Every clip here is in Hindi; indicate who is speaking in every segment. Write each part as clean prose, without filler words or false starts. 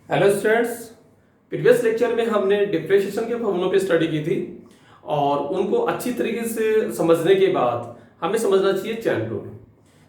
Speaker 1: Hello students. प्रीवियस लेक्चर में हमने डिफरेंशिएशन के फॉर्मूलों पे स्टडी की थी और उनको अच्छी तरीके से समझने के बाद हमें समझना चाहिए चैन रूल।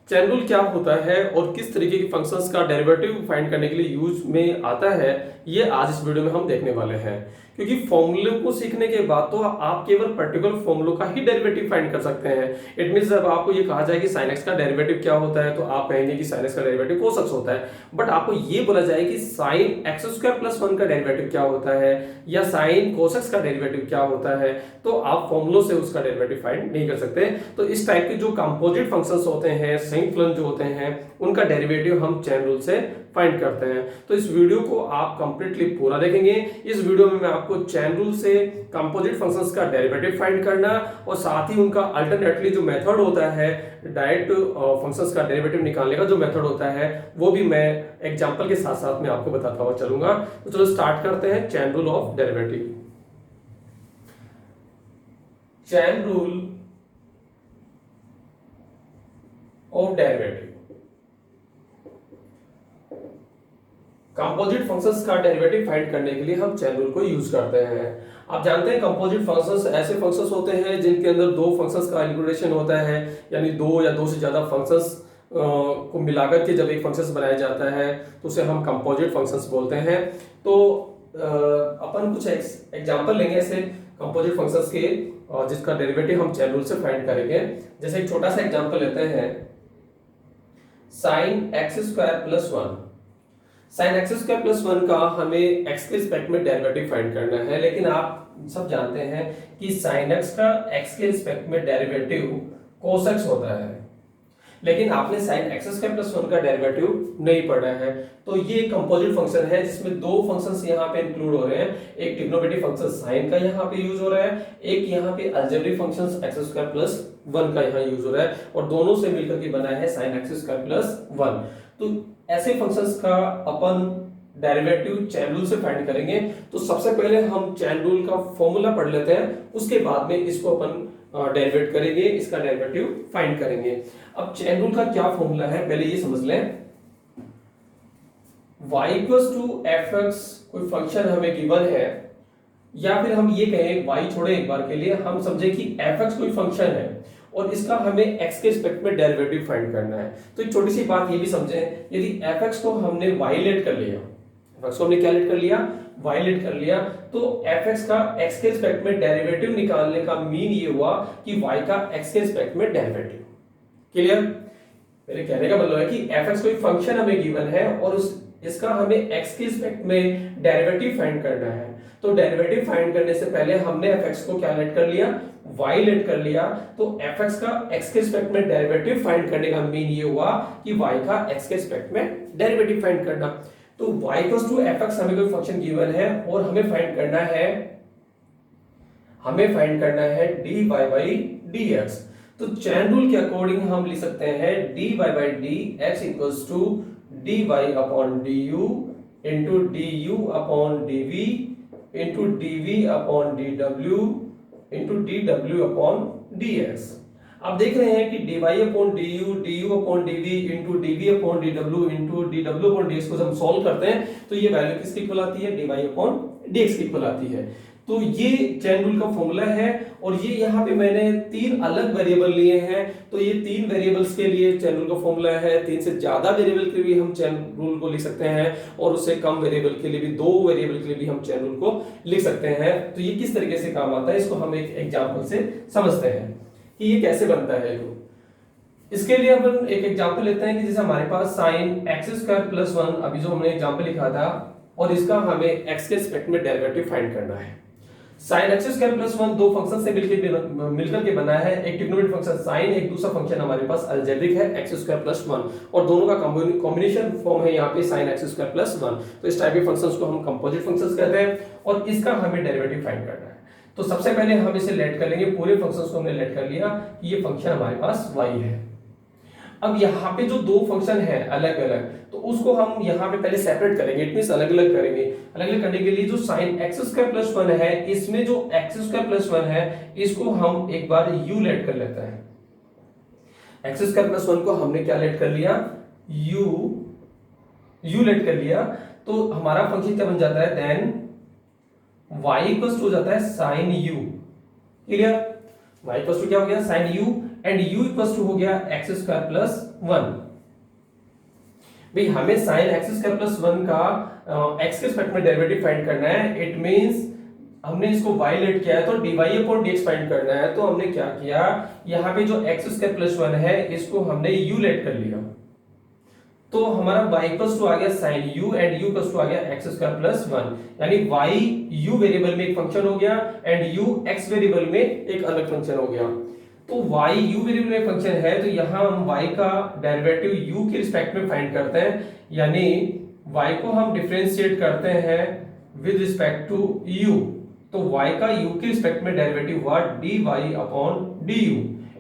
Speaker 1: चैन रूल क्या होता है और किस तरीके के फंक्शंस का डेरिवेटिव फाइंड करने के लिए यूज में आता है, ये आज इस वीडियो में हम देखने वाले हैं। क्योंकि फॉर्मूले को सीखने के बाद तो आप केवल पर्टिकुलर फॉर्मूलों का ही डेरिवेटिव फाइंड कर सकते हैं। इट मींस जब आपको ये कहा जाए कि sin x का डेरिवेटिव क्या होता है तो आप कहेंगे कि sin x का डेरिवेटिव cos x होता है। बट आपको ये बोला जाए कि sin x स्क्वायर प्लस 1 का डेरिवेटिव क्या होता है या sin cos x का डेरिवेटिव क्या होता है, तो आप फॉर्मूलों से उसका डेरिवेटिव फाइंड नहीं कर सकते। तो इस टाइप के जो कंपोजिट फंक्शंस होते हैं, संयुक्त फलन जो होते हैं, उनका डेरिवेटिव हम चैन रूल से फाइंड करते हैं। तो इस वीडियो को आप कंप्लीटली पूरा देखेंगे। इस वीडियो में मैं आपको चैन रूल से कंपोजिट फंक्शंस का डेरिवेटिव फाइंड करना और साथ ही उनका अल्टरनेटली जो मेथड होता है डायरेक्ट फंक्शंस का डेरिवेटिव निकालने का जो मेथड होता है वो भी मैं एग्जांपल के साथ साथ में आपको बताता हुआ चलूंगा। तो चलो स्टार्ट करते हैं chain rule of derivative. Chain rule of derivative composite functions का डेरिवेटिव फाइंड करने के लिए हम चैन रूल को यूज करते हैं। आप जानते हैं कंपोजिट फंक्शंस ऐसे फंक्शंस होते हैं जिनके अंदर दो फंक्शंस का इंटीग्रेशन होता है, यानी दो या दो से ज्यादा फंक्शंस को मिलाकर के जब एक फंक्शंस बनाया जाता है तो उसे हम कंपोजिट फंक्शंस बोलते हैं। तो अपन कुछ एग्जांपल लेंगे ऐसे कंपोजिट फंक्शंस के जिसका डेरिवेटिव हम चैन रूल से फाइंड करेंगे। जैसे एक छोटा सा एग्जांपल लेते हैं, sin x square plus 1। sin x square plus 1 का हमें x के रिस्पेक्ट में डेरिवेटिव फाइंड करना है, लेकिन आप सब जानते हैं कि sin x का x के रिस्पेक्ट में डेरिवेटिव cos x होता है, लेकिन आपने sin x स्क्वायर प्लस 1 का डेरिवेटिव नहीं पढ़ा है। तो ये कंपोजिट फंक्शन है जिसमें दो फंक्शंस यहाँ पे इंक्लूड हो रहे हैं। एक ट्रिग्नोमेट्रिक फंक्शन sin का यहाँ पे यूज हो रहा है, एक यहाँ पे algebraic function x square plus 1 का यहाँ यूज हो रहा है, और दोनों से मिलकर के बना है sin x स्क्वायर प्लस 1। तो ऐसे फंक्शंस का अपन डेरिवेटिव चैन रूल से फाइंड करेंगे। तो सबसे पहले हम चैन रूल का फॉर्मूला पढ़ लेते हैं, उसके बाद में इसको अपन डेरिवेट करेंगे, इसका डेरिवेटिव फाइंड करेंगे। अब चैन रूल का क्या फॉर्मूला है पहले ये समझ लें। y इक्वल्स टू fx कोई फंक्शन हमें गिवन है, या फिर हम ये कहें y छोड़े एक बार के लिए, हम समझे कि fx कोई फंक्शन है और इसका हमें x के रिस्पेक्ट में डेरिवेटिव फाइंड करना है। तो एक छोटी सी बात ये भी समझें, यदि fx को हमने y लेट कर लिया, fx को हमने क्या लेट कर लिया, y लेट कर लिया, तो fx का x के रिस्पेक्ट में डेरिवेटिव निकालने का मीन ये हुआ कि y का x के रिस्पेक्ट में डेरिवेटिव। क्लियर? मेरे कहने का मतलब है कि fx कोई फंक्शन हमें गिवन है और इसका हमें x के रिस्पेक्ट में डेरिवेटिव फाइंड करना है। तो डेरिवेटिव फाइंड करने से पहले हमने fx को क्या लेट कर लिया, y लेट कर लिया। तो fx का x के रिस्पेक्ट में डेरिवेटिव फाइंड करने का मीन ये हुआ कि y का x के रिस्पेक्ट में डेरिवेटिव फाइंड करना। तो y इक्वल्स टू fx हमें कोई फंक्शन गिवन है और हमें फाइंड करना है dy by dx। तो चैन रूल के अकॉर्डिंग हम लिख सकते हैं dy by dx equals to dy upon du into du upon dv into dv upon dw into dw upon dx। आप देख रहे हैं कि dy upon du upon dv into dv upon dw into dw upon dx को हम सॉल्व करते हैं तो ये वैल्यू किसकी इक्वल आती है, dy अपॉन dx की इक्वल आती है। तो ये चैन रूल का फॉर्मूला है और ये यहाँ पे मैंने तीन अलग वेरिएबल लिए हैं। तो ये तीन वेरिएबल्स के लिए चैन रूल का फॉर्मूला है। तीन से ज्यादा वेरिएबल के लिए भी हम चैन रूल को लिख सकते हैं और उससे कम वेरिएबल के लिए भी, दो वेरिएबल के लिए भी हम चैन रूल को लिख सकते हैं। तो ये किस तरीके से काम आता है इसको हम एक एग्जाम्पल से समझते हैं कि ये कैसे बनता है। इसके लिए अपन एक एग्जाम्पल लेते हैं कि जैसे हमारे पास sin x स्क्वायर प्लस 1 अभी जो हमने एग्जाम्पल लिखा था और इसका हमें x के रिस्पेक्ट में डेरिवेटिव फाइंड करना है। sin x स्क्वायर प्लस 1 दो फंक्शन से मिलकर के बना है, एक ट्रिग्नोमेट्रिक फंक्शन sin, एक दूसरा फंक्शन हमारे पास अलजेब्रिक है x स्क्वायर प्लस 1 और दोनों का कॉम्बिनेशन फॉर्म है यहाँ पे sin x स्क्वायर प्लस 1। तो इस टाइप के फंक्शंस को हम कंपोजिट फंक्शंस कहते हैं और इसका हमें डेरिवेटिव फाइंड करना है। तो सबसे पहले हम इसे लेट कर लेंगे, पूरे फंक्शंस को हमने लेट कर लिया कि ये फंक्शन हमारे पास y है। अब यहाँ पे जो दो फंक्शन है अलग अलग, तो उसको हम यहाँ पे पहले सेपरेट करेंगे, इट मींस अलग अलग करेंगे। अलग अलग करने के लिए जो sin x स्क्वायर प्लस 1 है, इसमें जो x स्क्वायर प्लस 1 है इसको हम एक बार u लेट कर लेते हैं। x स्क्वायर प्लस 1 को हमने क्या लेट कर लिया, u लेट कर लिया। तो हमारा फंक्शन क्या बन जाता है, देन y इक्वल टू हो जाता है sine u। Clear, y equal to क्या हो गया, sine u, and u equal to हो गया एक्स स्क्वायर प्लस 1। भाई हमें साइन एक्स स्क्वायर प्लस 1 का x के रिस्पेक्ट में डेरिवेटिव फाइंड करना है। इट मींस हमने इसको y लेट किया है तो dy अपॉन dx फाइंड करना है। तो हमने क्या किया, यहाँ पे जो x स्क्वायर प्लस 1 है इसको हमने u लेट कर लिया, तो हमारा y इक्वल टू आ गया sine u and u equal to आ गया x स्क्वायर प्लस 1, यानी y u वेरिएबल में एक फंक्शन हो गया एंड u x वेरिएबल में एक अलग फंक्शन हो गया। तो y u वेरिएबल में फंक्शन है तो यहाँ हम y का डेरिवेटिव u के रिस्पेक्ट में फाइंड करते हैं, यानी y को हम डिफरेंशिएट करते हैं विद रिस्पेक्ट टू u। तो y का u के रिस्पेक्ट में डेरिवेटिव हुआ dy upon du,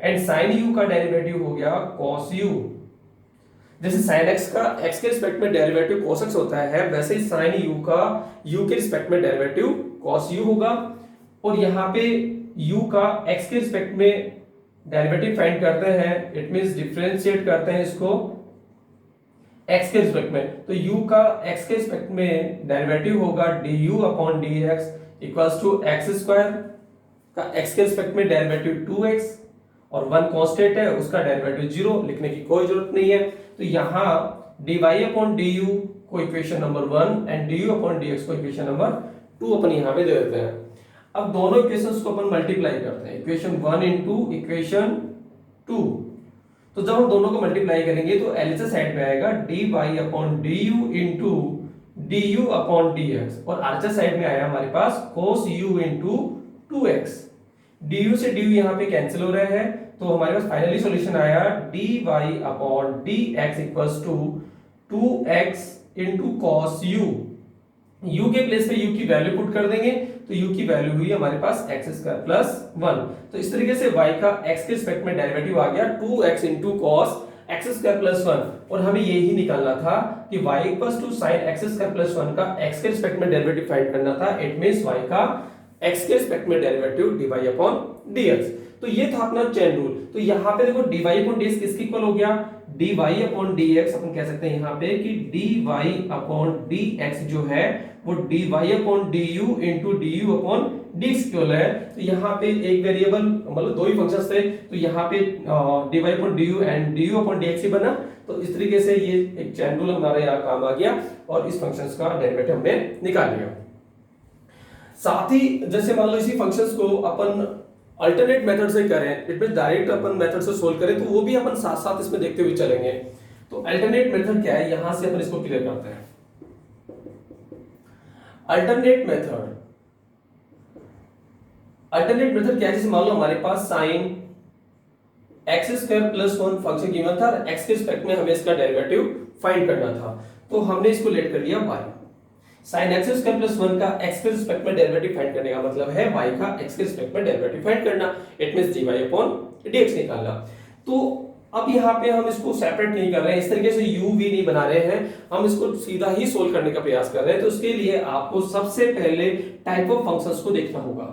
Speaker 1: and sin u का डेरिवेटिव हो गया cos u। जैसे sin x का x के रिस्पेक्ट में डेरिवेटिव cos x होता है, वैसे ही sin u का u के रिस्पेक्ट में डेरिवेटिव cos u होगा। और यहाँ पे u का x के रिस्पेक्ट में डेरिवेटिव फाइंड करते हैं, इट मींस डिफरेंशिएट करते हैं इसको x के रिस्पेक्ट में, तो u का x के रिस्पेक्ट में डेरिवेटिव होगा du upon dx equals to x square का x के रिस्पेक्ट में डेरिवेटिव 2x और 1 कांस्टेंट है उसका डेरिवेटिव 0, लिखने की कोई जरूरत नहीं है। तो यहाँ dy अपॉन du को equation number 1 and du upon dx को इक्वेशन नंबर 2 अपन यहाँ पे दे देते हैं। अब दोनों इक्वेशंस को अपन मल्टीप्लाई करते हैं, इक्वेशन 1 इनटू इक्वेशन 2। तो जब हम दोनों को मल्टीप्लाई करेंगे तो एलएचएस साइड में आएगा dy upon du into du upon dx, और आरएचएस साइड में आया हमारे पास cos u into 2x। du से du यहाँ पे कैंसिल हो रहा है, तो हमारे पास फाइनली सॉल्यूशन आया dy upon dx equals to 2x into cos u। u के प्लेस पे u की वैल्यू पुट कर देंगे तो u की वैल्यू हुई हमारे पास x स्क्वायर प्लस 1। तो इस तरीके से y का x के रिस्पेक्ट में डेरिवेटिव आ गया 2x into cos x square plus 1, और हमें यही निकालना था कि y equals to sin x square plus 1 का x के रिस्पेक्ट में डेरिवेटिव फाइंड करना था। इट मींस y का x के रिस्पेक्ट में डेरिवेटिव dy अपॉन dx। तो ये था अपना चेन रूल। तो यहाँ पे देखो dy अपॉन dx किसके इक्वल हो गया, dy अपॉन dx अपन कह सकते हैं यहाँ पे कि dy अपॉन dx जो है वो dy upon du into du upon dx equal है। तो यहाँ पे एक वेरिएबल मतलब दो ही फंक्शंस थे, तो यहाँ पे dy upon du and du upon dx ही बना। तो इस तरीके से ये एक चेन रूल हमारा यहाँ काम आ गया और इस फंक्शंस का डेरिवेटिव हमने निकाल लिया। साथ ही जैसे मान लो इसी फंक्शंस को अपन अल्टरनेट मेथड से करें, it means direct upon method से सोल्व करें, तो वो भी अपन साथ साथ इसमें देखते हुए चलेंगे। तो अल्टरनेट मेथड क्या है, यहां से अपन इसको क्लियर करते हैं। अल्टरनेट मेथड क्या है, जैसे मान लो हमारे पास sin x square plus 1 function given था, x के रिस्पेक्ट में हमें इसका डेरिवेटिव फाइंड करना था, तो हमने इसको लेट कर लिया y। sin x square plus 1 का x के रिस्पेक्ट में डेरिवेटिव फाइंड करने का मतलब है y का x के रिस्पेक्ट में डेरिवेटिव फाइंड करना, it means dy upon dx निकालना। तो अब यहाँ पे हम इसको सेपरेट नहीं कर रहे हैं, इस तरीके से u v नहीं बना रहे हैं, हम इसको सीधा ही सोल्व करने का प्रयास कर रहे हैं। तो उसके लिए आपको सबसे पहले टाइप ऑफ फंक्शंस को देखना होगा।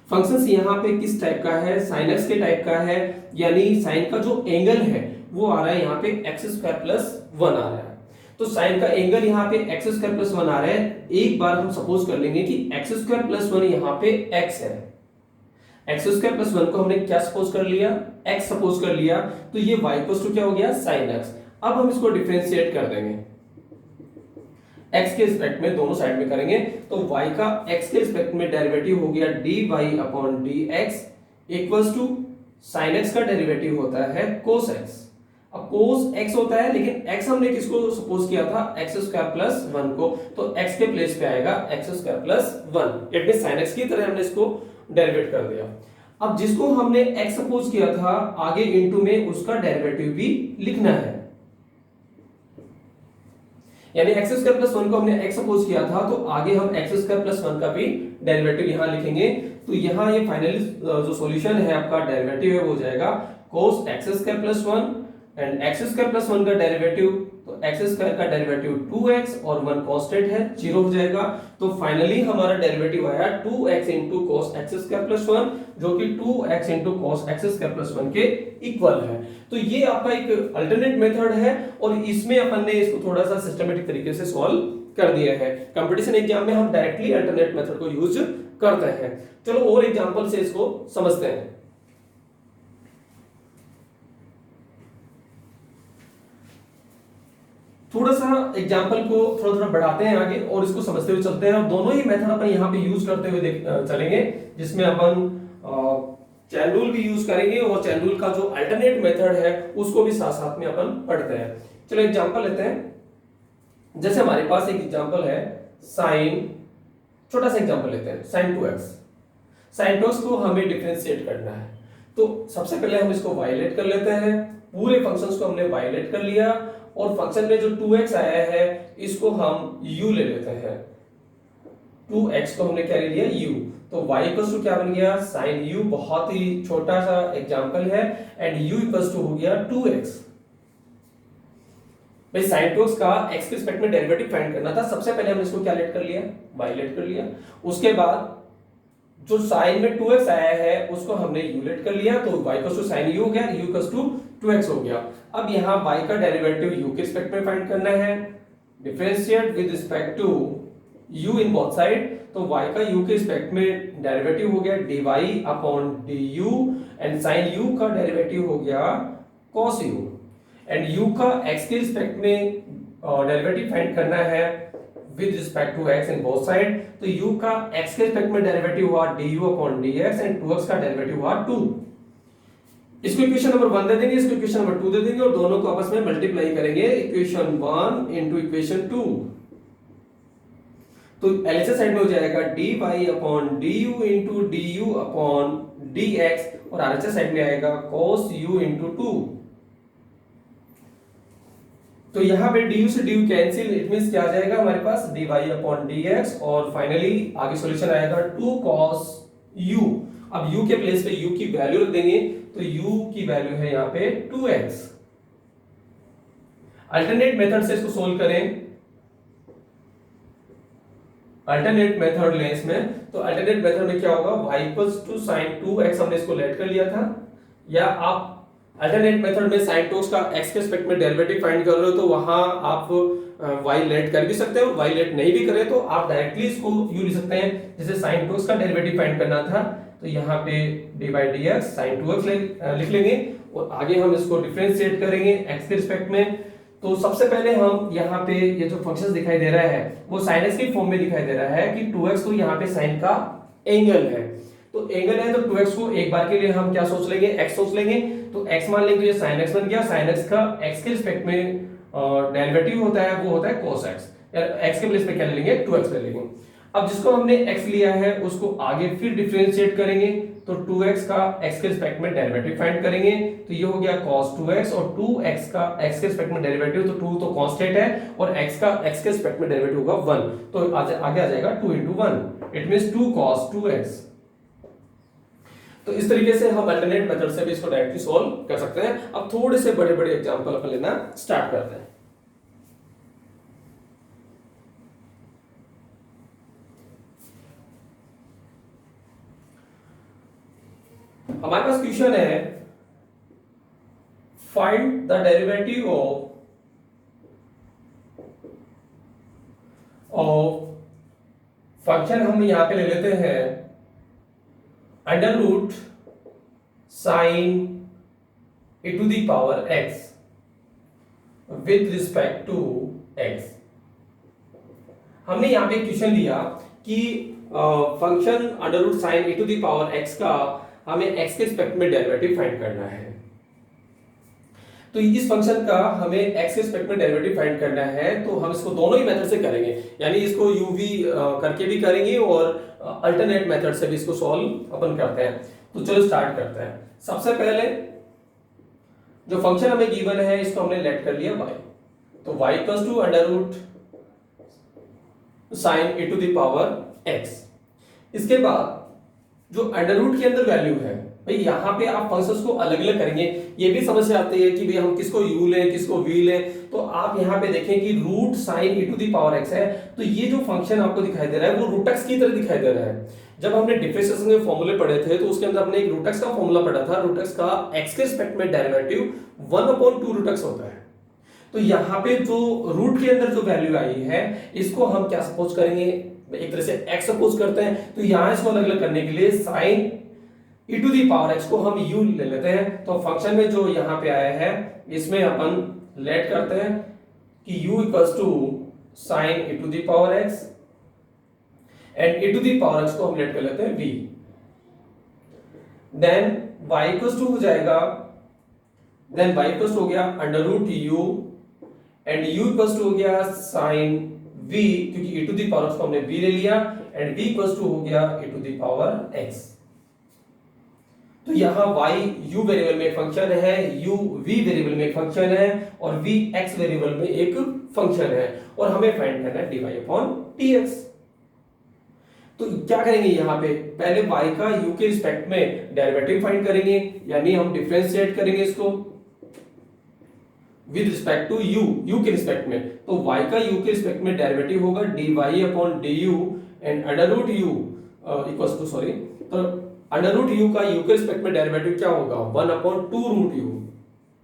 Speaker 1: फंक्शंस यहाँ पे किस टाइप का है, sin x के टाइप का है, यानी sin का जो एंगल है वो आ रहा है यहाँ पे x स्क्वायर प्लस 1 आ रहा है। तो sin का एंगल यहाँ पे x स्क्वायर प्लस 1 आ रहा है। एक बार हम सपोज कर लेंगे कि x स्क्वायर प्लस 1 यहाँ पे x है, x स्क्वायर प्लस 1 को हमने क्या सपोज कर लिया, x सपोज कर लिया, तो ये y इक्वल्स टू क्या हो गया sin x। अब हम इसको डिफरेंशिएट कर देंगे, x के रिस्पेक्ट में दोनों साइड में करेंगे, तो y का x के रिस्पेक्ट में डेरिवेटिव हो गया dy upon dx equals to sin x का डेरिवेटिव होता है cos x। अब cos x होता है, लेकिन x हमने किसको सपोज किया था, x स्क्वायर प्लस 1 को, तो x के प्लेस पे आएगा x square plus 1, it means sin x की तरह हमने इसको डेरिवेट कर दिया। अब जिसको हमने x सपोज किया था आगे इनटू में उसका डेरिवेटिव भी लिखना है, यानी x स्क्वायर प्लस 1 को हमने x सपोज किया था, तो आगे हम x स्क्वायर प्लस 1 का भी डेरिवेटिव यहां लिखेंगे। तो यहां ये फाइनली जो सॉल्यूशन है आपका डेरिवेटिव है वो हो जाएगा cos x square plus 1 and x square plus 1 का डेरिवेटिव तो एक्स स्क्वायर का डेरिवेटिव 2x और 1 कांस्टेंट है, 0 हो जाएगा। तो फाइनली हमारा डेरिवेटिव आया 2x into cos x square plus 1, जो कि 2x into cos x square plus 1 के इक्वल है। तो ये आपका एक अल्टरनेट मेथड है और इसमें अपन ने इसको थोड़ा सा सिस्टमेटिक तरीके से सॉल्व कर दिया है। कंपटीशन एग्जाम में हम डायरेक्टली अल्टरनेट मेथड को यूज करते हैं। चलो और एग्जांपल से इसको समझते हैं। थोड़ा सा एग्जांपल को थोड़ा बढ़ाते हैं आगे और इसको समझते हुए चलते हैं, और दोनों ही मेथड अपन यहाँ पे यूज करते हुए चलेंगे, जिसमें अपन चैन रूल भी यूज करेंगे और चैन रूल का जो अल्टरनेट मेथड है उसको भी साथ साथ में अपन पढ़ते हैं। चलो एग्जांपल लेते हैं। जैसे हमारे पास एक एग्जांपल है साइन, छोटा सा एग्जांपल लेते हैं, साइन 2x। साइन 2x को हमें डिफरेंशिएट करना है, तो सबसे पहले हम इसको वायलेट कर लेते हैं। पूरे फंक्शंस को हमने वायलेट कर लिया और फंक्शन में जो 2x आया है इसको हम u ले लेते हैं। 2x को हमने क्या ले लिया, u। तो y इक्वल्स टू क्या बन गया, साइन u। बहुत ही छोटा सा एग्जांपल है, एंड u इक्वल्स टू हो गया 2x। भाई साइन 2x का x के रिस्पेक्ट में डेरिवेटिव फाइंड करना था। सबसे पहले हमने इसको क्या लेट कर लिया, वायलेट कर लिया। उसके बाद जो साइन में 2x आया है उसको हमने u लेट कर लिया, तो y equals to sine u हो गया, u इक्वल्स टू 2x हो गया। अब यहाँ y का डेरिवेटिव u के रिस्पेक्ट में फाइंड करना है, differentiate with respect to u in both side. तो y का u के रिस्पेक्ट में डेरिवेटिव हो गया dy upon du, and sine u का डेरिवेटिव हो गया cos u, एंड u का x के रिस्पेक्ट में डेरिवेटिव फाइंड करना है with respect to x in both side. तो u का x के रिस्पेक्ट में डेरिवेटिव हुआ du upon dx, and 2x का डेरिवेटिव हुआ 2। इसको इक्वेशन नंबर 1 दे देंगे, इसको इक्वेशन नंबर 2 दे देंगे, और दोनों को आपस में मल्टीप्लाई करेंगे, इक्वेशन 1 इनटू इक्वेशन 2। तो LHS साइड में हो जाएगा dy upon du into du upon dx, और RHS साइड में आएगा cos u इनटू 2। तो यहाँ पे du से du कैंसिल, इट मींस क्या आ जाएगा हमारे पास dy अपॉन dx, और फाइनली आगे सॉल्यूशन आएगा 2 cos u। अब u के प्लेस पे u की वैल्यू रख देंगे, तो u की वैल्यू है यहाँ पे 2x। अल्टरनेट मेथड से इसको सोल्व करें, अल्टरनेट मेथड लें इसमें, तो अल्टरनेट मेथड में क्या होगा, y equals to sign 2x हमने इसको लेट कर लिया था, या आप अल्टरनेट मेथड में साइन 2x का x के रिस्पेक्ट में डेरिवेटिव फाइंड कर रहे हो तो वहां आप y लेट कर भी सकते हो, y लेट नहीं भी करे तो आप डायरेक्टली इसको u लिख सकते हैं। जैसे साइन 2x का डेरिवेटिव फाइंड करना था तो यहाँ पे d by dx sign 2x लिख लेंगे, और आगे हम इसको डिफरेंशिएट करेंगे x के रिस्पेक्ट में। तो सबसे पहले हम यहाँ पे ये जो फंक्शंस दिखाई दे रहा है वो sin x की फॉर्म में दिखाई दे रहा है कि 2x तो यहाँ पे साइन का एंगल है, तो एंगल है तो 2x को एक बार के लिए हम क्या सोच लेंगे, x सोच लेंगे। तो x मान लेंगे, ये sin x बन गया। sin x का x के रिस्पेक्ट में डेरिवेटिव होता है, वो होता है cos x, या x के प्लेस पे क्या ले लेंगे, 2x ले लेंगे। अब जिसको हमने x लिया है उसको आगे फिर डिफरेंशिएट करेंगे, तो 2x का x के रिस्पेक्ट में डेरिवेटिव फाइंड करेंगे, तो ये हो गया cos 2x, और 2x का x के रिस्पेक्ट में डेरिवेटिव, तो 2 तो कांस्टेंट है, और x का x के रिस्पेक्ट में डेरिवेटिव होगा 1, तो आगे आ जाएगा 2 into 1, it means 2 cos 2x। तो इस तरीके से हम अल्टरनेट मेथड से भी इसको डायरेक्टली सॉल्व कर सकते हैं। अब थोड़े से बड़े बड़े एग्जांपल अपन लेना स्टार्ट करते हैं। हमारे पास क्वेश्चन है, find the derivative of function, हम यहां पे ले लेते हैं under root sine e to the power x with respect to x। हमने यहां पे क्वेश्चन लिया कि function under root sine e to the power x का हमें x के रिस्पेक्ट में डेरिवेटिव फाइंड करना है। तो इस फंक्शन का हमें x के रिस्पेक्ट में डेरिवेटिव फाइंड करना है, तो हम इसको दोनों ही मेथड से करेंगे, यानी इसको uv करके भी करेंगे और अल्टरनेट मेथड से भी इसको सॉल्व अपन करते हैं। तो चलो स्टार्ट करते हैं। सबसे पहले जो फंक्शन हमें गिवन है इसको हमने लेट कर लिया y, तो y equals to under root sine e to the power x। इसके बाद जो अंडर रूट के अंदर वैल्यू है, भाई यहाँ पे आप फंक्शंस को अलग अलग करेंगे, ये भी समझ से आती है कि भाई हम किसको u लें किसको v लें, तो आप यहाँ पे देखें कि root sine e to the power x है, तो ये जो फंक्शन आपको दिखाई दे रहा है वो रूट x की तरह दिखाई दे रहा है। जब हमने डिफरेंशिएशन के फॉर्मूले पढ़े थे तो उसके अंदर हमने एक रूट x का फॉर्मूला पढ़ा था, रूट x का x के रिस्पेक्ट में डेरिवेटिव 1/2 रूट x होता है। तो यहाँ पे जो रूट के अंदर जो वैल्यू आई है इसको हम क्या सपोज करेंगे, एक तरह से x सपोज करते हैं। तो यहाँ इसको अलग अलग करने के लिए sine e to the power x को हम u ले लेते हैं। तो फंक्शन में जो यहाँ पे आया है इसमें अपन लेट करते हैं कि u equals to sine e to the power x and e to the power x को हम लेट कर लेते हैं v। Then y equals to हो जाएगा, देन y इक्वल्स टू हो गया under root u and u equals to हो गया साइन v, क्योंकि e to the power x को हमने v ले लिया, एंड v इक्वल्स टू हो गया e to the power x। तो यहाँ y u वेरिएबल में एक फंक्शन है, u v वेरिएबल में एक फंक्शन है और v x वेरिएबल में एक फंक्शन है, और हमें फाइंड करना है dy अपॉन dx। तो क्या करेंगे यहाँ पे, पहले y का u के रिस्पेक्ट में डेरिवेटिव फाइंड करेंगे, यानी हम डिफरेंशिएट करेंगे इसको विद रिस्पेक्ट टू u के रिस्पेक्ट में। तो y का u के रिस्पेक्ट में डेरिवेटिव होगा dy upon du and under root u equals to sorry, तो अंडर रूट u का u के रिस्पेक्ट में डेरिवेटिव क्या होगा 1/2 रूट u,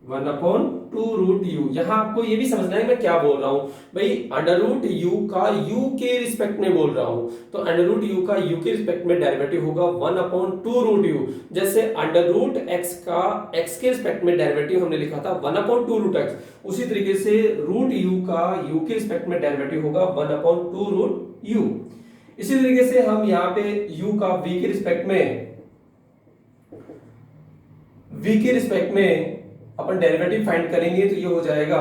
Speaker 1: 1/2 रूट u। यहाँ आपको ये भी समझना है मैं क्या बोल रहा हूँ भाई, अंडर रूट u का u के रिस्पेक्ट में बोल रहा हूँ, तो अंडर रूट u का u के रिस्पेक्ट में डेरिवेटिव होगा 1/2 रूट u। जैसे अंडर रूट x का x के रिस्पेक्ट में डेरिवेटिव हमने लिखा था 1/2 रूट x, उसी तरीके से रूट u का u के रिस्पेक्ट में डेरिवेटिव होगा 1/2 रूट u। इसी तरीके से हम यहाँ पे u का v के रिस्पेक्ट में अपन डेरिवेटिव फाइंड करेंगे, तो ये हो जाएगा,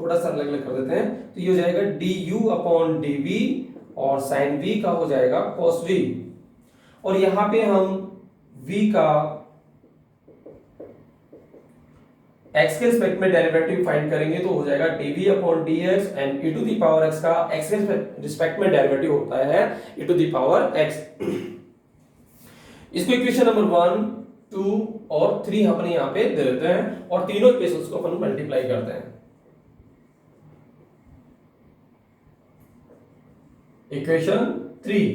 Speaker 1: थोड़ा सा अलग अलग कर देते हैं, तो ये हो जाएगा du अपॉन dv और साइन v का हो जाएगा cos v, और यहां पे हम v का x के रिस्पेक्ट में डेरिवेटिव फाइंड करेंगे, तो हो जाएगा dv upon dx and e to the power x का x के रिस्पेक्ट में डेरिवेटिव होता है e to the power x। इसको इक्वेशन नंबर 1, 2 और 3 अपन यहाँ पे दे देते हैं और तीनों इक्वेशंस को अपन मल्टीप्लाई करते हैं। इक्वेशन 3,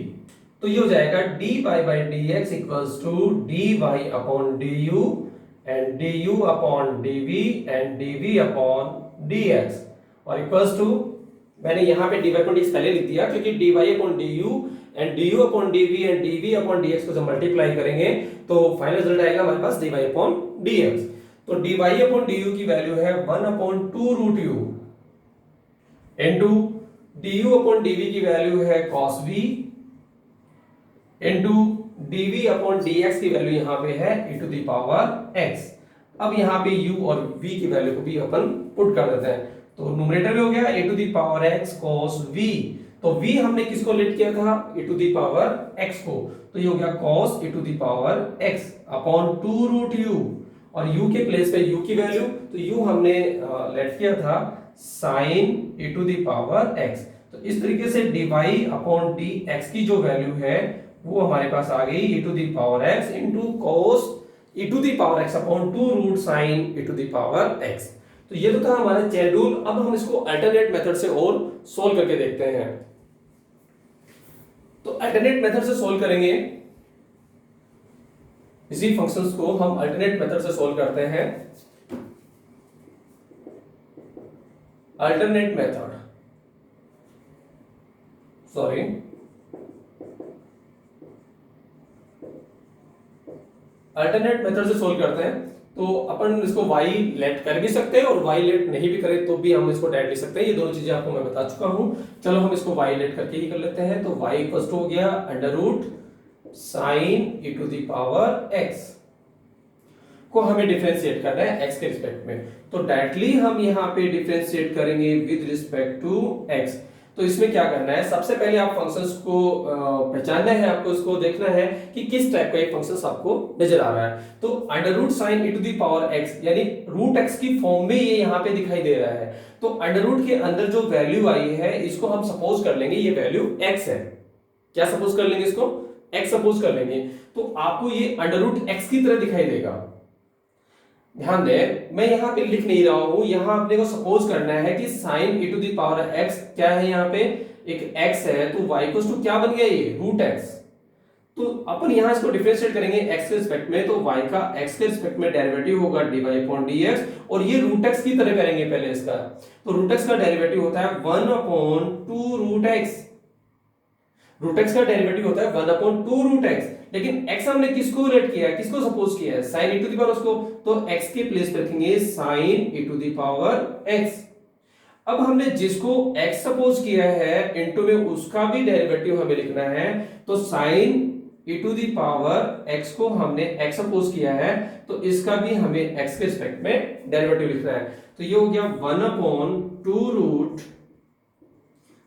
Speaker 1: तो ये हो जाएगा dy by dx equals to dy upon du and du upon dv and dv upon dx, और इक्वल्स टू मैंने यहाँ पे dy अपॉन dx पहले लिख दिया क्योंकि dy upon du and du upon dv and dv upon dx को जब मल्टीप्लाई करेंगे तो फाइनल रिजल्ट आएगा हमारे पास dy अपॉन dx। तो dy अपॉन du की वैल्यू है 1/2 root u into du upon dv की वैल्यू है cos v into dv upon dx की वैल्यू यहाँ पे है e to the power x। अब यहाँ पे u और v की वैल्यू को भी अपन पुट कर देते हैं, तो न्यूमरेटर में हो गया e to the power x cos v, तो v हमने किसको लेट किया था e to the power x को, तो ये हो गया cos e to the power x upon 2 root u, और u के प्लेस पे u की वैल्यू, तो u हमने लेट किया था sin e to the power x। तो इस तरीके से dy अपॉन dx की जो वैल्यू है वो हमारे पास आ गई e to the power x into cos e to the power x upon 2 root sin e to the power x। तो ये तो था हमारा चेन रूल। अब हम इसको अल्टरनेट मेथड से और सोल्व करके देखते हैं। तो अल्टरनेट मेथड से सोल्व करेंगे, इसी फंक्शंस को हम अल्टरनेट मेथड से सोल्व करते हैं। Alternate method, sorry alternate method से सोल्व करते हैं। तो अपन इसको y लेट कर भी सकते हैं और y लेट नहीं भी करें तो भी हम इसको डायरेक्ट लिख सकते हैं। ये दोनों चीजें आपको मैं बता चुका हूं। चलो हम इसको y लेट करके ही कर लेते हैं। तो y इक्वल टू हो गया under root sine e to the power x को हमें डिफरेंशिएट करना है x के रिस्पेक्ट में। तो डायरेक्टली हम यहाँ पे डिफरेंशिएट करेंगे विद रिस्पेक्ट टू x। तो इसमें क्या करना है, सबसे पहले आप फंक्शंस को पहचानना है, आपको इसको देखना है कि किस टाइप का एक फंक्शन आपको नजर आ रहा है। तो under root sine e to the power x यानी रूट x की फॉर्म में ये यहाँ पे दिखाई दे रहा है। तो अंडर रूट के अंदर जो वैल्यू आई है इसको हम सपोज कर लेंगे ये वैल्यू x है। क्या सपोज कर लेंगे, इसको x सपोज कर लेंगे। तो आपको ये अंडर रूट x की तरह दिखाई देगा। ध्यान दें, मैं यहाँ पे लिख नहीं रहा हूं, यहाँ अपने को सपोज करना है कि sine e to the power x क्या है, यहाँ पे एक x है, तो y इक्वल्स टू क्या बन गया, ये रूट x। तो अपन यहाँ इसको डिफरेंशिएट करेंगे x के रिस्पेक्ट में, तो y का x के रिस्पेक्ट में डेरिवेटिव होगा dy अपॉन dx, और ये रूट x की तरह करेंगे पहले इसका। तो रूट x का डेरिवेटिव होता है 1 upon 2 root x। Root x का डेरिवेटिव होता है 1 अपॉन 2 रूट x, लेकिन x हमने किसको रिलेट किया है, किसको सपोज किया है, sin e to the power उसको, तो x के प्लेस पे रखेंगे sin e to the power x। अब हमने जिसको x सपोज किया है इनटू में उसका भी डेरिवेटिव हमें लिखना है, तो sin e to the power x को हमने x सपोज किया है, तो इसका भी हमें x के रिस्पेक्ट में डेरिवेटिव लिखना है। तो ये हो गया 1 upon 2 root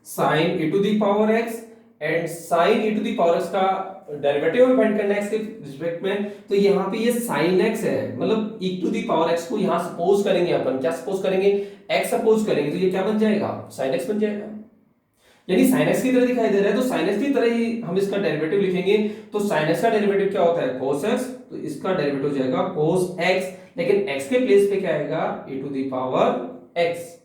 Speaker 1: sin e to the power x, and sin e to the power x का डेरिवेटिव में फाइंड करना है x के रिस्पेक्ट में, तो यहाँ पे ये sin x है, मतलब e to the power x को यहाँ सपोज करेंगे अपन, क्या सपोज करेंगे, x सपोज करेंगे, तो ये क्या बन जाएगा, sin x बन जाएगा, यानी sin x की तरह दिखाई दे रहा है, तो sin x की तरह ही हम इसका डेरिवेटिव लिखेंगे। तो sin x का डेरिवेटिव क्या होता है, cos x, तो इसका डेरिवेटिव हो जाएगा cos x, लेकिन x के प्लेस पे क्या आएगा, e to the power x।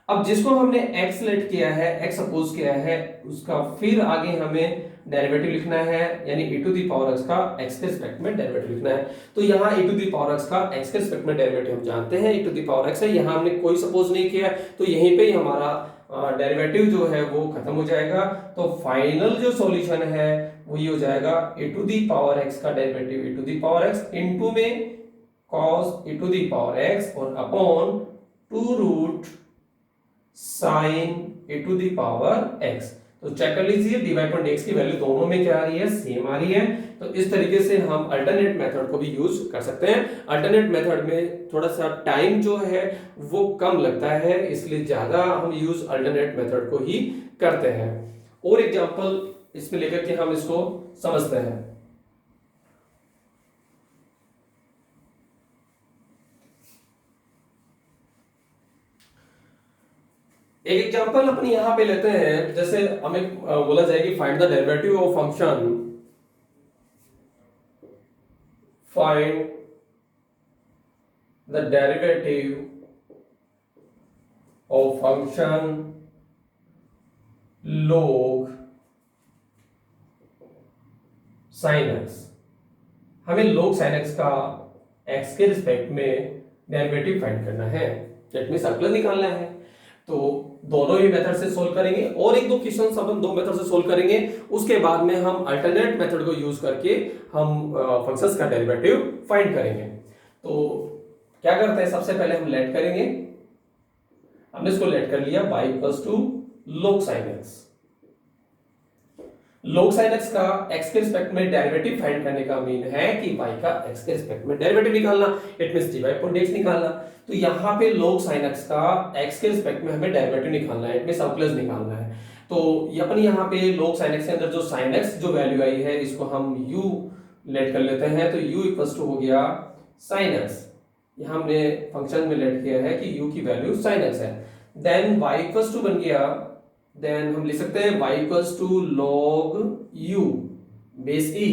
Speaker 1: अब जिसको हमने x सेलेक्ट किया है, x सपोज किया है, उसका फिर आगे हमें डेरिवेटिव लिखना है, यानी e to the power x का x के रिस्पेक्ट में डेरिवेटिव लिखना है। तो यहाँ e to the power x का x के रिस्पेक्ट में डेरिवेटिव हम जानते हैं e to the power x है, यहाँ हमने कोई सपोज नहीं किया, तो यहीं पे ही हमारा डेरिवेटिव जो है वो खत्म हो जाएगा। तो फाइनल जो सॉल्यूशन है वो ये हो जाएगा e to the power x का derivative e to the power x into में cos e to the power x और upon 2 root sin e to the power x। तो चेक कर लीजिए dy अपॉन dx की वैल्यू दोनों में क्या आ रही है, सेम आ रही है। तो इस तरीके से हम अल्टरनेट मेथड को भी यूज कर सकते हैं। अल्टरनेट मेथड में थोड़ा सा टाइम जो है वो कम लगता है, इसलिए ज्यादा हम यूज अल्टरनेट मेथड को ही करते हैं। और एग्जांपल इसमें लेकर के हम इसको समझते हैं। एक एग्जांपल अपन यहां पे लेते हैं, जैसे हमें बोला जाए कि find the derivative of function, find the derivative of function log sin x। हमें log sin x का x के रिस्पेक्ट में डेरिवेटिव फाइंड करना है, दैट मींस सर्कुलर निकालना है। तो दोनों ही मेथड से सोल्व करेंगे, और एक दो क्वेश्चंस अपन दो मेथड से सोल्व करेंगे, उसके बाद में हम अल्टरनेट मेथड को यूज करके हम फंक्शंस का डेरिवेटिव फाइंड करेंगे। तो क्या करते हैं, सबसे पहले हम लेट करेंगे, हमने इसको लेट कर लिया y equals to log sin x। log sin x का x के रिस्पेक्ट में डेरिवेटिव फाइंड करने का मीन है कि y का x के रिस्पेक्ट में डेरिवेटिव निकालना, it means dy upon dx निकालना। तो यहाँ पे log sin x का x के रिस्पेक्ट में हमें डेरिवेटिव निकालना है, इट मींस अवकलज निकालना है। तो अपन यहाँ पे log sin x के अंदर जो sin x जो वैल्यू आई है, इसको हम u लेट कर लेते हैं, तो u इक्वल्स टू हो गया sin x। यहाँ हमने फंक्शन में लेट किया है कि u की वैल्यू sin x है। देन y इक्वल्स टू बन गया, देन हम लिख सकते हैं y equals to log u base e,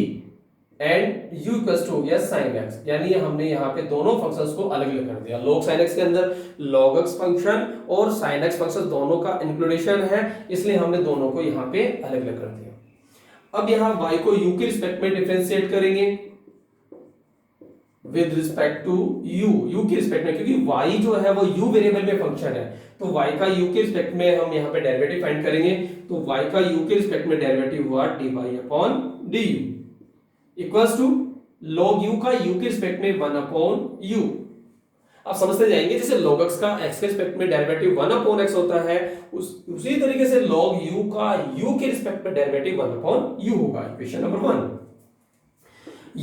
Speaker 1: and u equals to हो गया sin x। यानी हमने यहाँ पे दोनों फंक्शंस को अलग अलग कर दिया। log sin x के अंदर log x फंक्शन और sin x फंक्शन दोनों का इंक्लूडेशन है, इसलिए हमने दोनों को यहाँ पे अलग अलग कर दिया। अब यहाँ y को u के रिस्पेक्ट में डिफरेंशिएट करेंगे विद रिस्पेक्ट टू u के रिस्पेक्ट में, क्योंकि y जो है वो u वेरिएबल में फंक्शन है, तो y का u के रिस्पेक्ट में हम यहाँ पे डेरिवेटिव फाइंड करेंगे। तो y का u के रिस्पेक्ट में डेरिवेटिव हुआ dy upon du equals to log u का u के रिस्पेक्ट में 1 अपॉन u। आप समझते जाएंगे, जैसे log x का x के रिस्पेक्ट में डेरिवेटिव 1 अपॉन x होता है, उसी तरीके से log u का u के रिस्पेक्ट में डेरिवेटिव 1 अपॉन u होगा। Equation number 1।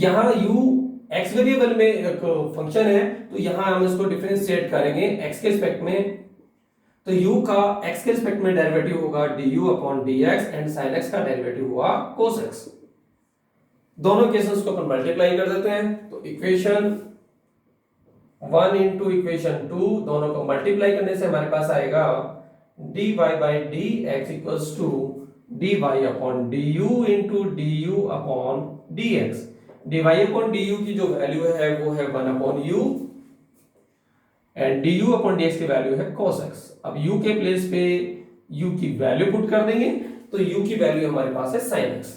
Speaker 1: यहाँ u x वेरिएबल में एक फंक्शन है, तो यहाँ हम इसको डिफरेंशिएट करेंगे x के रिस्पेक्ट में, तो u का x के रिस्पेक्ट में डेरिवेटिव होगा du upon dx, and sin x का डेरिवेटिव हुआ cos x। दोनों केसेस को अपन मल्टीप्लाई कर देते हैं, तो इक्वेशन 1 इंटू इक्वेशन 2 दोनों को मल्टीप्लाई करने से हमारे पास आएगा dy by dx equals to dy upon du into du upon dx। dy upon du की जो वैल्यू है वो है 1 upon u, and d u upon d x की वैल्यू है cos x। अब u के प्लेस पे u की वैल्यू पुट कर देंगे तो u की वैल्यू हमारे पास है sin x।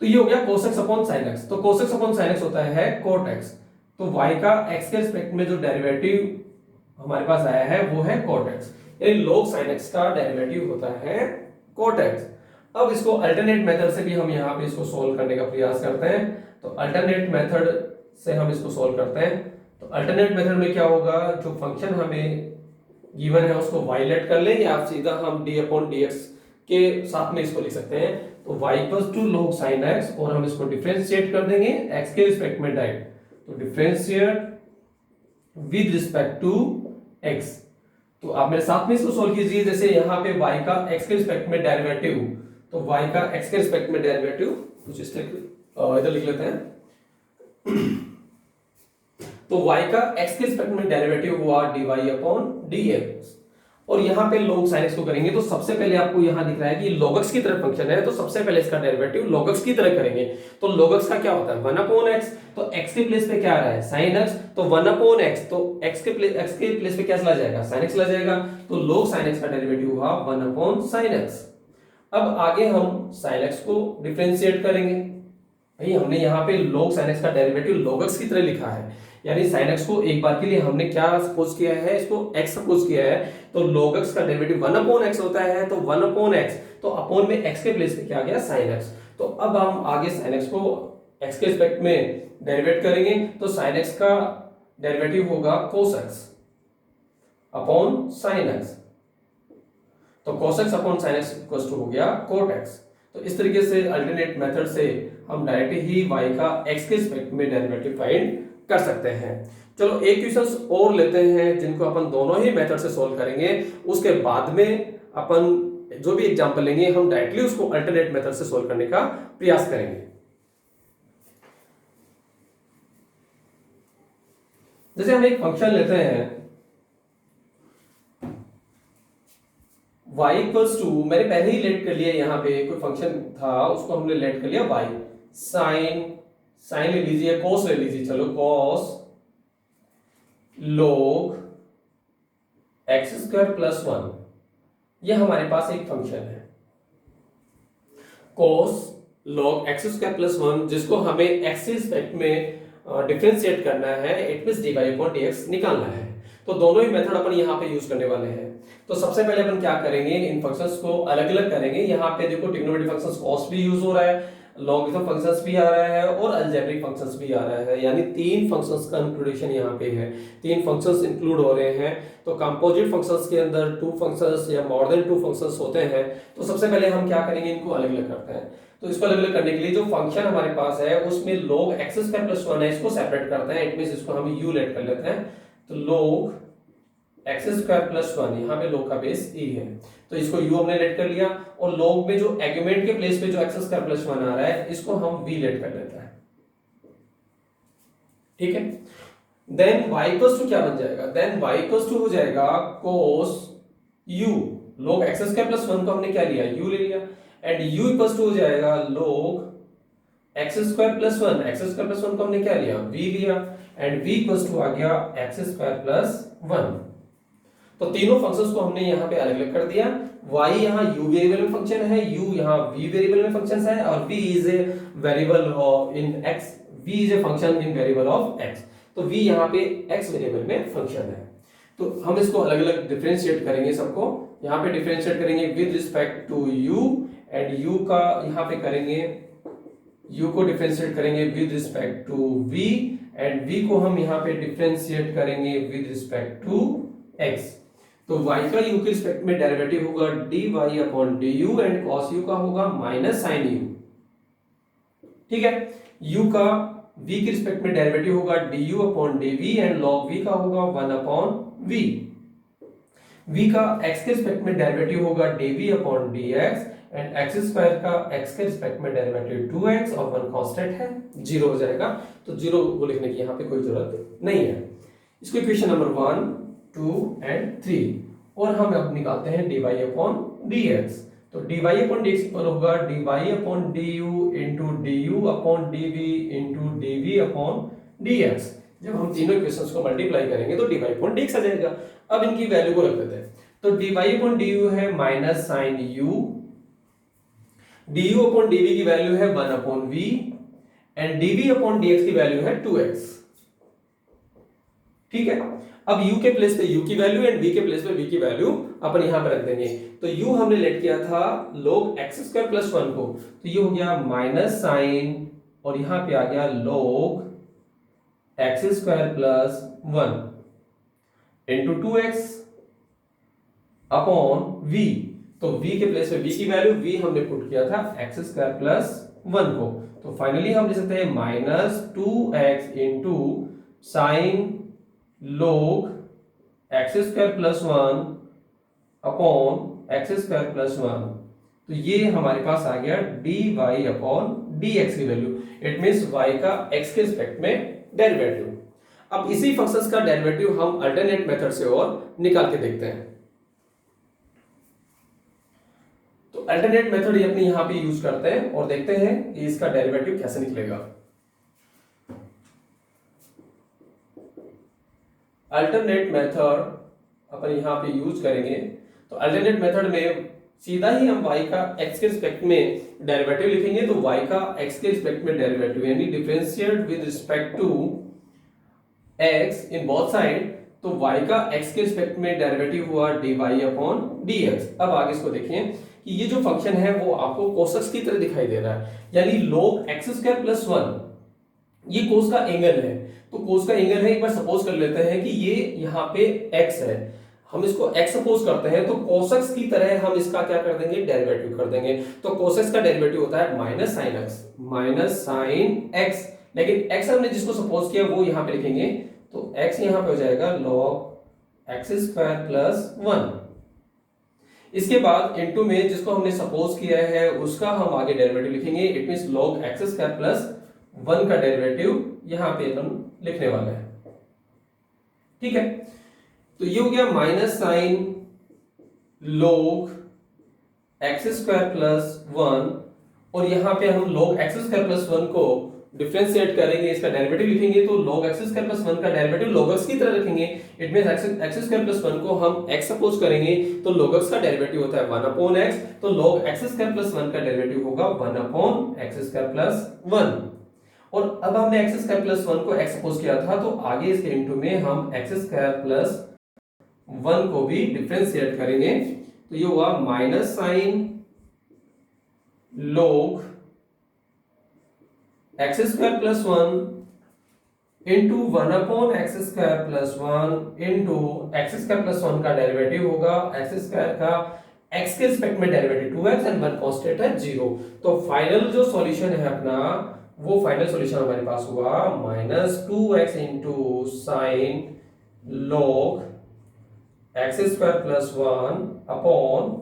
Speaker 1: तो ये हो गया cos x upon sin x। तो cos x upon sin x होता है cot x। तो y का x के रिस्पेक्ट में जो डेरिवेटिव हमारे पास आया है वो है cot x, यानी log sin x का डेरिवेटिव होता है cot x। अब इसको अल्टरनेट मेथड से भी हम यहाँ पे इसको सोल्व करने का प्रयास करते हैं। तो अल्टरनेट मेथड से हम इसको सोल्व करते हैं। तो अल्टरनेट मेथड में क्या होगा, जो फंक्शन हमें गिवन है उसको y लेट कर लें या सीधा हम d अपॉन dx के साथ में इसको लिख सकते हैं। तो y equals to log sin x और हम इसको डिफरेंशिएट कर देंगे x के रिस्पेक्ट में डायरेक्ट। तो differentiate with respect to x। तो आप मेरे साथ में इसको सोल्व कीजिए। जैसे यहाँ पे y का x के रिस्पेक्ट में डेरिवेटिव, तो y का x के रिस्पेक्ट में डेरिवेटिव कुछ इस तरह इधर लिख लेते हैं। तो y का x के रिस्पेक्ट में डेरिवेटिव हुआ dy अपॉन dx और यहाँ पे log sin x को करेंगे। तो सबसे पहले आपको यहाँ दिख रहा है कि log x की तरह फंक्शन है, तो सबसे पहले इसका डेरिवेटिव log x की तरह करेंगे। तो log x का क्या होता है 1 अपॉन x। तो x के प्लेस पे क्या आ रहा है sin x, तो 1 अपॉन x, तो x के प्लेस पे क्या चला जाएगा sin x चला जाएगा। तो log sin x का डेरिवेटिव हुआ 1 अपॉन sin x। अब आगे हम sin x को डिफरेंशिएट करेंगे। भाई हमने यहाँ पे log sin x का डेरिवेटिव log x की तरह लिखा है, यानी sin x को एक बार के लिए हमने क्या सपोज किया है, इसको x सपोज किया है। तो log x का डेरिवेटिव 1 अपॉन x होता है। तो 1 अपॉन x, तो अपॉन में x के प्लेस पे क्या आ गया sin x। तो अब हम आगे sin x को x के रिस्पेक्ट में डेरिवेट करेंगे। तो sin x का डेरिवेटिव होगा cos x upon sin x। तो cos x upon sin x equal to हो गया cot x। तो इस तरीके से अल्टरनेट मेथड से हम डायरेक्ट ही y का x के रिस्पेक्ट में डेरिवेटिव फाइंड कर सकते हैं। चलो एक क्वेश्चंस और लेते हैं जिनको अपन दोनों ही मेथड से सॉल्व करेंगे। उसके बाद में अपन जो भी एग्जांपल लेंगे हम डायरेक्टली उसको अल्टरनेट मेथड से सॉल्व करने का प्रयास करेंगे। जैसे हम एक फंक्शन लेते हैं y इक्वल्स टू, मैंने पहले ही लेट कर लिया, यहाँ पे कोई फंक्शन था उसको हमने लेट कर लिया y। साइन ले लीजिए, cos ले लीजिए, चलो cos log x square plus 1, ये हमारे पास एक फंक्शन है cos log x square plus 1, जिसको हमें x के रिस्पेक्ट में डिफरेंशिएट करना है, it means dy upon dx निकालना है। तो दोनों ही मेथड अपन यहाँ पे यूज करने वाले हैं। तो सबसे पहले अपन क्या करेंगे, इन फंक्शंस को अलग अलग करेंगे। यहाँ पे देखो ट्रिग्नोमेट्रिक फंक्शंस cos भी यूज हो रहा है, लॉगरिथम फंक्शंस भी आ रहा है और अलजेब्रिक फंक्शंस भी आ रहा है, यानी तीन फंक्शंस का इंक्लूडेशन यहाँ पे है। तीन फंक्शंस इंक्लूड हो रहे हैं। तो कंपोजिट फंक्शंस के अंदर 2 फंक्शंस या मोर देन 2 फंक्शंस होते हैं। तो सबसे पहले हम क्या करेंगे, इनको अलग अलग करते हैं। तो इसको अलग अलग करने के लिए जो फंक्शन हमारे पास है उसमें log x स्क्वायर प्लस 1 है, इसको सेपरेट करते हैं। इट मींस इसको हम u लेट कर लेते हैं। तो log x स्क्वायर प्लस 1, यहाँ पे log का बेस e है, तो इसको u हमने लेट कर लिया। और log में जो आर्गुमेंट के प्लेस पे जो x स्क्वायर प्लस 1 आ रहा है इसको हम v लेट कर लेते हैं। ठीक है, देन y इक्वल्स टू क्या बन जाएगा, देन y इक्वल्स टू हो जाएगा cos u। log x square plus 1 को हमने क्या लिया, u ले लिया, एंड u इक्वल्स टू हो जाएगा log x square plus 1। x square plus 1 को हमने क्या लिया, v लिया, एंड v इक्वल्स टू आ गया x स्क्वायर प्लस 1। तो तीनों फंक्शंस को हमने यहाँ पे अलग अलग कर दिया। y यहाँ u वेरिएबल में फंक्शन है, u यहाँ v वेरिएबल में फंक्शन है, और v is a variable of in x, v is a function in variable of x। तो v यहाँ पे x वेरिएबल में फंक्शन है। तो हम इसको अलग अलग डिफरेंशिएट करेंगे सबको। यहाँ पे डिफरेंशिएट करेंगे with respect to u, and u का यहाँ पे करेंगे, u को डिफरेंशिएट करेंगे with respect to v, and v को हम यहाँ पे डिफरेंशिएट करेंगे विद रिस्पेक्ट टू x। तो y का u के रिस्पेक्ट में डेरिवेटिव होगा dy upon du, and cos u का होगा माइनस sin u। ठीक है, u का v के रिस्पेक्ट में डेरिवेटिव होगा du upon dv, and log v का होगा 1 अपॉन v। v का x के रिस्पेक्ट में डेरिवेटिव होगा dv upon dx, and x square का x के रिस्पेक्ट में डेरिवेटिव 2x, और 1 कांस्टेंट है, 0 हो जाएगा। तो 0 को लिखने की यहाँ पे कोई जरूरत नहीं है। इसको इक्वेशन नंबर 1, 2 एंड 3, और हम अब निकालते हैं dy अपॉन dx। तो dy अपॉन dx पर होगा dy upon du into du upon dv into dv upon dx। जब हम तीनों इक्वेशंस को मल्टीप्लाई करेंगे तो dy अपॉन dx आ जाएगा। अब इनकी वैल्यू को रख देते हैं, तो dy अपॉन du है minus sine u, du upon dv की वैल्यू है 1 upon v and dv upon dx की वैल्यू है 2x। ठीक है, अब u के प्लेस पे u की वैल्यू एंड v के प्लेस पे v की वैल्यू अपन यहां पे रख देंगे। तो u हमने लेट किया था log x स्क्वायर प्लस 1 को, तो ये हो गया माइनस साइन और यहां पे आ गया log x square plus 1 into 2x upon v। तो v के प्लेस पे v की वैल्यू v हमने पुट किया था x स्क्वायर प्लस 1 को, तो फाइनली हम लिख सकते हैं minus 2x into sine log x square plus 1 upon x square plus 1। तो ये हमारे पास आ गया dy अपॉन dx की वैल्यू। इट मींस y का x के रिस्पेक्ट में डेरिवेटिव। अब इसी फंक्शंस का डेरिवेटिव हम अल्टरनेट मेथड से और निकाल के देखते हैं। तो अल्टरनेट मेथड ये अपने यहां पे यूज करते हैं और देखते हैं कि इसका डेरिवेटिव कैसे निकलेगा। अल्टरनेट मेथड अपन यहां पे यूज करेंगे, तो अल्टरनेट मेथड में सीधा ही हम y का x के रिस्पेक्ट में डेरिवेटिव लिखेंगे। तो y का x के रिस्पेक्ट में डेरिवेटिव यानी differentiate with respect to x in both side, तो y का x के रिस्पेक्ट में डेरिवेटिव हुआ dy अपॉन dx। अब आगे इसको देखिए कि ये जो फंक्शन है वो आपको कोसेक्स की तरह दिखाई दे रहा है, यानी log x स्क्वायर प्लस 1 ये कोस का एंगल है। तो कोस का एंगल है, एक बार सपोज कर लेते हैं कि ये यहाँ पे x है, हम इसको x सपोज करते हैं, तो कोसेक्स की तरह हम इसका क्या कर देंगे, डेरिवेटिव कर देंगे। तो कोसेक्स का डेरिवेटिव होता है minus sine x, minus sine x, लेकिन x हमने जिसको सपोज किया वो यहाँ पे लिखेंगे, तो x यहाँ पे हो जाएगा log x स्क्वायर प्लस 1। इसके बाद इनटू में जिसको हमने सपोज किया है उसका हम आगे डेरिवेटिव लिखेंगे। It means log x square plus 1 का डेरिवेटिव यहां पे अपन लिखने वाले हैं। ठीक है, तो ये हो गया minus sine log x square plus 1 और यहां पे हम log x स्क्वायर प्लस 1 को डिफरेंशिएट करेंगे, इसका डेरिवेटिव लिखेंगे। तो log x स्क्वायर प्लस 1 का डेरिवेटिव log x की तरह रखेंगे। It means x square plus 1 को हम x सपोज करेंगे, तो log x का डेरिवेटिव होता है 1 अपॉन x, तो log x स्क्वायर प्लस 1 का डेरिवेटिव होगा 1 अपॉन x स्क्वायर प्लस 1। और अब हमने x स्क्वायर प्लस 1 को x सपोज किया था, तो आगे इसके इनटू में हम x स्क्वायर प्लस 1 को भी डिफरेंशिएट करेंगे। तो ये हुआ minus sine log x square plus 1 into 1 upon x square plus 1 into x square plus 1 का डेरिवेटिव होगा x स्क्वायर का x के रिस्पेक्ट में डेरिवेटिव 2x एंड 1 कांस्टेंट है 0। तो फाइनल जो सॉल्यूशन है अपना, वो फाइनल सॉल्यूशन हमारे पास हुआ minus 2x into sine log x square plus 1 upon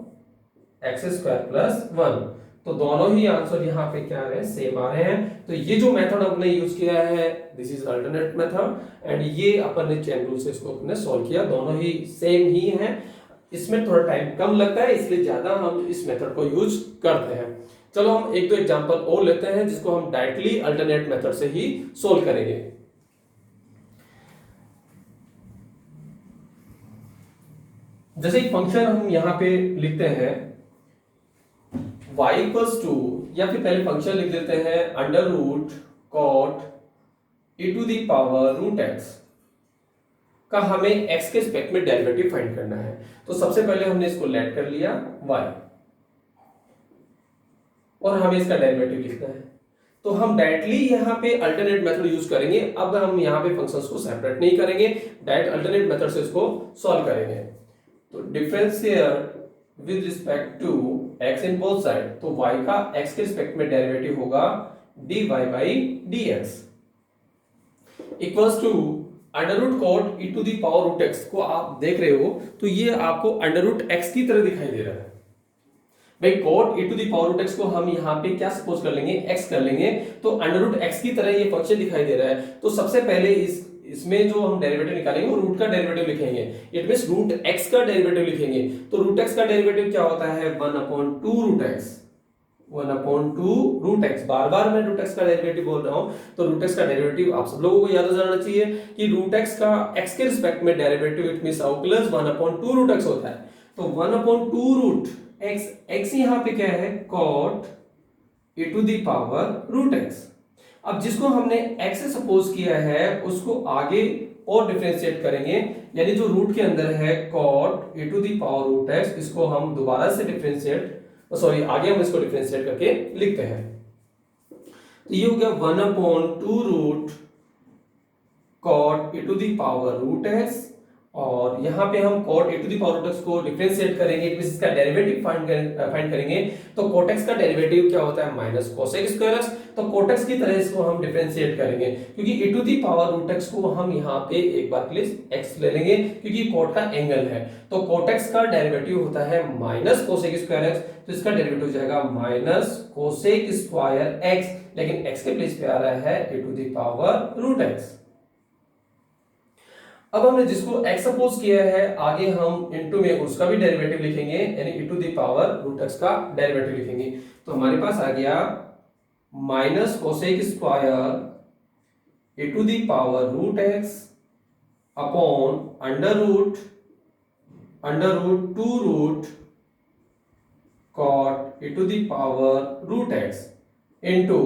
Speaker 1: x square plus 1। तो दोनों ही आंसर यहाँ पे क्या है, सेम आ रहे हैं। तो ये जो मेथड हमने यूज किया है this is alternate method and ये अपन ने चेन रूल से इसको अपने सॉल्व किया, दोनों ही सेम ही हैं। इसमें थोड़ा टाइम कम लगता है इसलिए ज्यादा हम इस मेथड को यूज करते हैं। चलो हम एक दो एग्जांपल और लेते हैं जिसको हम डायरेक्टली अल्टरनेट मेथड से ही सोल्व करेंगे। जैसे एक फंक्शन हम यहां पे लिखते हैं y इक्वल्स टू, या फिर पहले फंक्शन लिख देते हैं under root cot e to the power root x का हमें x के रिस्पेक्ट में डेरिवेटिव फाइंड करना है। तो सबसे पहले हमने इसको लेट कर लिया y और हमें इसका डेरिवेटिव लिखना है। तो हम डायरेक्टली यहाँ पे अल्टरनेट मेथड यूज करेंगे। अब हम यहाँ पे फंक्शंस को सेपरेट नहीं करेंगे, डायरेक्ट अल्टरनेट मेथड से इसको सॉल्व करेंगे। तो differentiate with respect to x in both side, तो y का x के रिस्पेक्ट में डेरिवेटिव होगा dy by dx equals to under root cot e to the power root x को आप देख रहे हो, तो ये आपको अंडर रूट x की तरह दिखाई दे रहा है। भाई cot e to the power root x को हम यहाँ पे क्या सपोज कर लेंगे, x कर लेंगे, तो अंडर रूट x की तरह ये फंक्शन दिखाई दे रहा है। तो सबसे पहले इसमें जो हम डेरिवेटिव निकालेंगे वो रूट का डेरिवेटिव लिखेंगे। इट मींस रूट x का डेरिवेटिव लिखेंगे। तो रूट x का डेरिवेटिव क्या होता है, 1 अपॉन 2 रूट x 1/2 √x। बार बार मैं √x का डेरिवेटिव बोल रहा हूं, तो √x का डेरिवेटिव आप सब लोगों को याद जाना चाहिए कि √x का x के रिस्पेक्ट में डेरिवेटिव इट मींस आउटलर्स 1/2 √x होता है। तो 1/2 √x, x यहां पे क्या है, cot e⁻√x। अब जिसको हमने x से सपोज किया है उसको आगे और डिफरेंशिएट करेंगे, यानी जो रूट के अंदर है cot e⁻√x, इसको हम दोबारा से डिफरेंशिएट आगे हम इसको डिफरेंशिएट करके लिखते हैं। तो ये हो गया 1/2 √cot e⁻√x, और यहां पे हम cot e⁻√x को डिफरेंशिएट करेंगे, इसका डेरिवेटिव फाइंड करेंगे। तो cot x का डेरिवेटिव क्या होता है, माइनस cosec स्क्वायर x। तो cot x की तरह इसको हम डिफरेंशिएट करेंगे, क्योंकि e⁻√x को हम यहां पे एक बार के लिए x ले लेंगे क्योंकि cot का एंगल है। तो cot x का डेरिवेटिव होता है माइनस cosec स्क्वायर x, तो इसका डेरिवेटिव हो जाएगा माइनस cosec स्क्वायर x, लेकिन x के प्लेस पे आ रहा है e⁻√x। अब हमने जिसको x सपोज किया है, आगे हम इनटू में उसका भी डेरिवेटिव लिखेंगे, यानी e⁻√x का डेरिवेटिव लिखेंगे। तो हमारे पास आ गया minus cosec square e⁻√x upon under root 2 cot e⁻√x into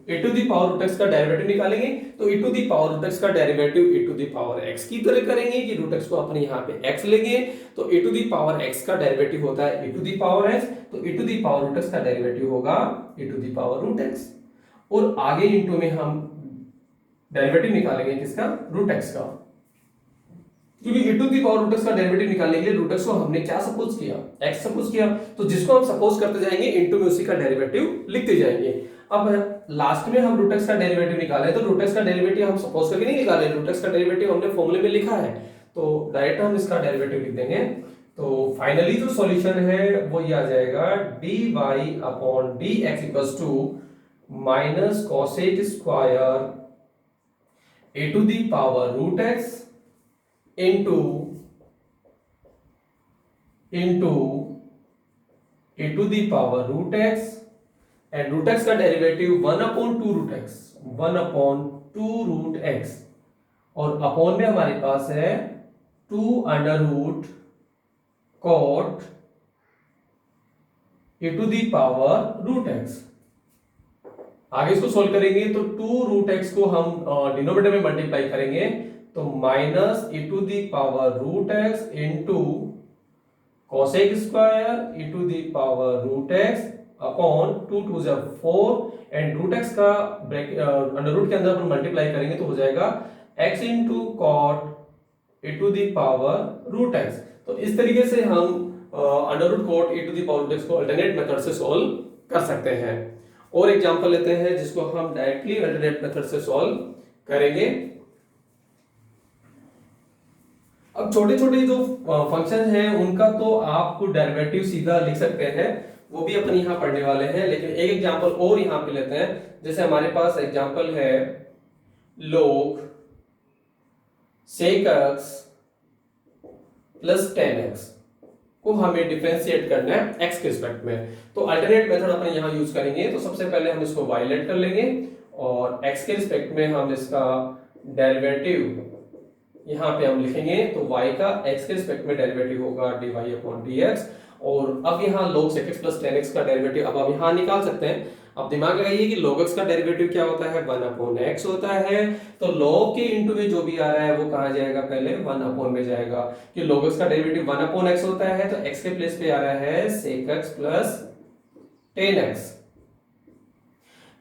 Speaker 1: e⁻√x का डेरिवेटिव निकालेंगे। तो e⁻√x का डेरिवेटिव e⁻x की तरह करेंगे कि √x को अपने यहाँ पे x लेंगे। तो e⁻x का डेरिवेटिव होता है e⁻x, तो e⁻√x का डेरिवेटिव होगा e⁻√x, और आगे इनटू में हम डेरिवेटिव निकालेंगे किसका, √x का, क्योंकि e⁻√x का डेरिवेटिव निकालने के लिए √x को हमने क्या सपोज किया, x सपोज किया। तो जिसको हम सपोज करते जाएंगे इनटू में उसी का डेरिवेटिव लिखते जाएंगे। अब लास्ट में हम √x का डेरिवेटिव निकाले, तो √x का डेरिवेटिव हम सपोज करके नहीं निकाले, √x का डेरिवेटिव हमने फॉर्मूले में लिखा है, तो डायरेक्ट हम इसका डेरिवेटिव लिख देंगे। तो फाइनली जो सॉल्यूशन है वो ये आ जाएगा dy/dx equals to minus cosec square e⁻√x into e⁻√x, and √x का डेरिवेटिव 1/2 √x, और अपॉन में हमारे पास है 2 √cot e⁻√x। आगे इसको सोल्व करेंगे तो 2 √x को हम डिनोमिनेटर में मल्टीप्लाई करेंगे, तो minus e⁻√x into cosec square e⁻√x upon 2 2 जा 4, एंड √x का अंडर रूट के अंदर अपन मल्टीप्लाई करेंगे तो हो जाएगा x इंटू cot e⁻√x। तो इस तरीके से हम अंडर रूट cot e⁻√x को अल्टरनेट मेथड से सॉल्व कर सकते हैं। और एग्जांपल लेते हैं जिसको हम डायरेक्टली अल्टरनेट मेथड से सॉल्व करेंगे। अब छोटे छोटे जो फंक्शन हैं उनका तो आप डेरिवेटिव सीधा लिख सकते हैं, वो भी अपन यहाँ पढ़ने वाले हैं, लेकिन एक एग्जांपल और यहाँ पे लेते हैं। जैसे हमारे पास एग्जांपल है log sec x plus tan x को हमें डिफरेंशिएट करना है x के रिस्पेक्ट में। तो अल्टरनेट मेथड अपन यहाँ यूज करेंगे। तो सबसे पहले हम इसको y लेट कर लेंगे और x के रिस्पेक्ट में हम इसका डेरिवेटिव यहाँ पे हम लिखेंगे। तो y का x के रिस्पेक्ट में डेरिवेटिव होगा dy/dx, और अब यहाँ log sec x plus tan x का डेरिवेटिव अब हम यहाँ निकाल सकते हैं। अब दिमाग लगाइए कि log x का डेरिवेटिव क्या होता है, 1/x होता है। तो log के इनटू में जो भी आ रहा है वो कहाँ जाएगा, पहले 1 में जाएगा, कि log x का डेरिवेटिव 1/x होता है, तो x के प्लेस पे आ रहा है sec x plus tan x।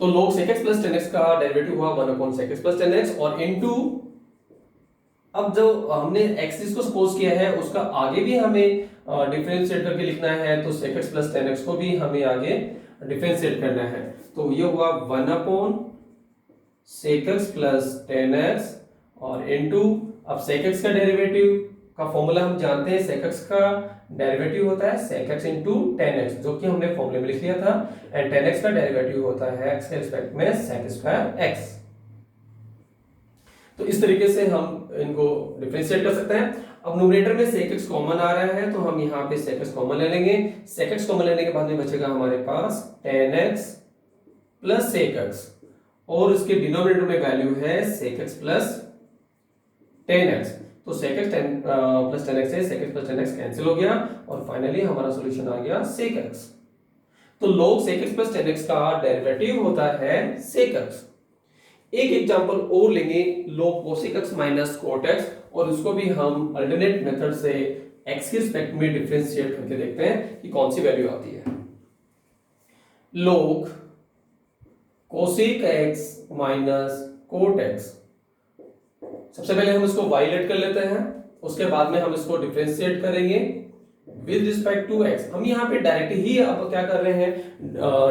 Speaker 1: तो log sec x plus tan x का डेरिवेटिव हुआ 1/sec x plus tan x, और इनटू अब जो हमने x जिसको सपोज किया है उसका आगे भी हमें डिफरेंशिएट करके लिखना है, तो sec x plus tan x को भी हमें आगे डिफरेंशिएट करना है। तो ये हुआ 1/sec x plus tan x, और इनटू अब sec x का डेरिवेटिव का फॉर्मूला हम जानते हैं, sec x का डेरिवेटिव होता है sec x into tan x, जो कि हमने फॉर्मूले में लिख लिया था, एंड tan x का डेरिवेटिव होता है x के रिस्पेक्ट में sec स्क्वायर x। तो इस तरीके से हम इनको डिफरेंशिएट कर सकते हैं। अब न्यूमरेटर में sec x कॉमन आ रहा है तो हम यहाँ पे sec x कॉमन ले लेंगे। sec x कॉमन लेने के बाद में बचेगा हमारे पास tan x plus sec x और इसके डिनोमिनेटर में वैल्यू है sec x plus tan x। तो sec x plus tan x से sec x plus tan x cancel हो गया और फाइनली हमारा सॉल्यूशन आ गया sec x। तो log sec x plus tan x का डेरिवेटिव होता है sec x। एक एग्जांपल और लेंगे log cosec x minus cot x और उसको भी हम अल्टरनेट मेथड से x के रिस्पेक्ट में डिफरेंशिएट करके देखते हैं कि कौन सी वैल्यू आती है। log cosec x minus cot x, सबसे पहले हम इसको y लेट कर लेते हैं, उसके बाद में हम इसको डिफरेंशिएट करेंगे विद रिस्पेक्ट टू x। हम यहाँ पे डायरेक्ट ही अब क्या कर रहे हैं,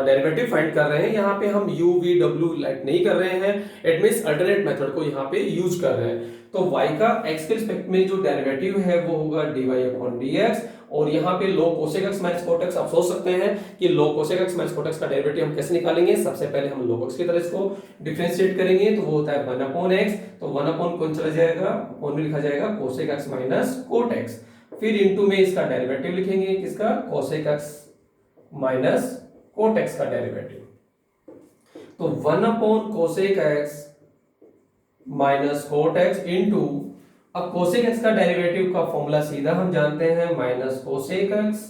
Speaker 1: डेरिवेटिव फाइंड कर रहे हैं। यहाँ पे हम u v w लाइट नहीं कर रहे हैं, इट मींस अल्टरनेट मेथड को यहाँ पे यूज कर रहे हैं। तो y का x के रिस्पेक्ट में जो डेरिवेटिव है वो होगा dy अपॉन dx और यहाँ पे log cosec x minus cot x। आप सोच सकते हैं कि log cosec x minus cot x का डेरिवेटिव हम कैसे निकालेंगे। सबसे पहले हम log x की तरह इसको डिफरेंशिएट करेंगे तो वो होता है 1 अपॉन x, तो 1 अपॉन कौन चला जाएगा, अपॉन में लिखा जाएगा cosec x minus cot x। फिर इनटू में इसका डेरिवेटिव लिखेंगे किसका, cosec x minus cot x का डेरिवेटिव। तो 1 upon cosec x minus cot x into, अब cosec x का डेरिवेटिव का फॉर्मूला सीधा हम जानते हैं minus cosec x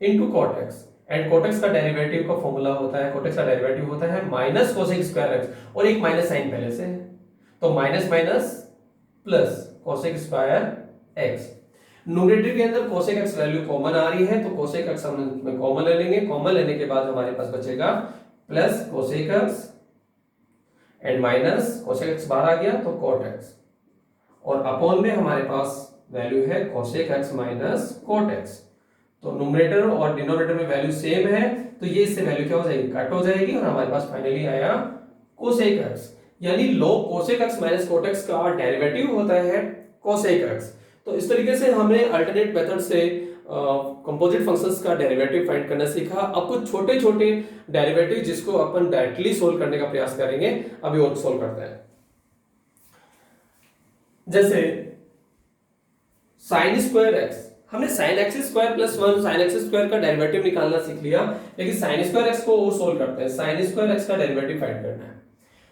Speaker 1: into cot x and cot x का डेरिवेटिव का फॉर्मूला होता है, cot x का डेरिवेटिव होता है माइनस cosec स्क्वायर x और एक माइनस साइन पहले से है तो minus minus plus cosec square x। Numerator के अंदर cosec x वैल्यू कॉमन आ रही है तो cosec x हम इसमें कॉमन ले लेंगे। कॉमन लेने के बाद हमारे पास बचेगा plus cosec x and minus cosec x बाहर आ गया तो cot x और अपॉन में हमारे पास वैल्यू है cosec x minus cot x। तो न्यूमरेटर और डिनोमिनेटर में वैल्यू सेम है तो ये इससे वैल्यू क्या हो जाएगी, कट हो जाएगी और हमारे पास फाइनली आया cosec x। यानी log cosec x minus cot x का डेरिवेटिव होता है cosec x। तो इस तरीके से हमने अल्टरनेट मेथड से कंपोजिट फंक्शंस का डेरिवेटिव फाइंड करना सीखा। अब कुछ छोटे छोटे डेरिवेटिव जिसको अपन डायरेक्टली सोल्व करने का प्रयास करेंगे, अभी और सोल्व करते हैं। जैसे साइन स्क्वायर एक्स, हमने sine x square plus 1 sine x square का डेरिवेटिव निकालना सीख लिया, लेकिन साइन स्क्वायर एक्स को और सोल्व करते हैं। साइन स्क्वायर एक्स का डेरिवेटिव फाइंड करना है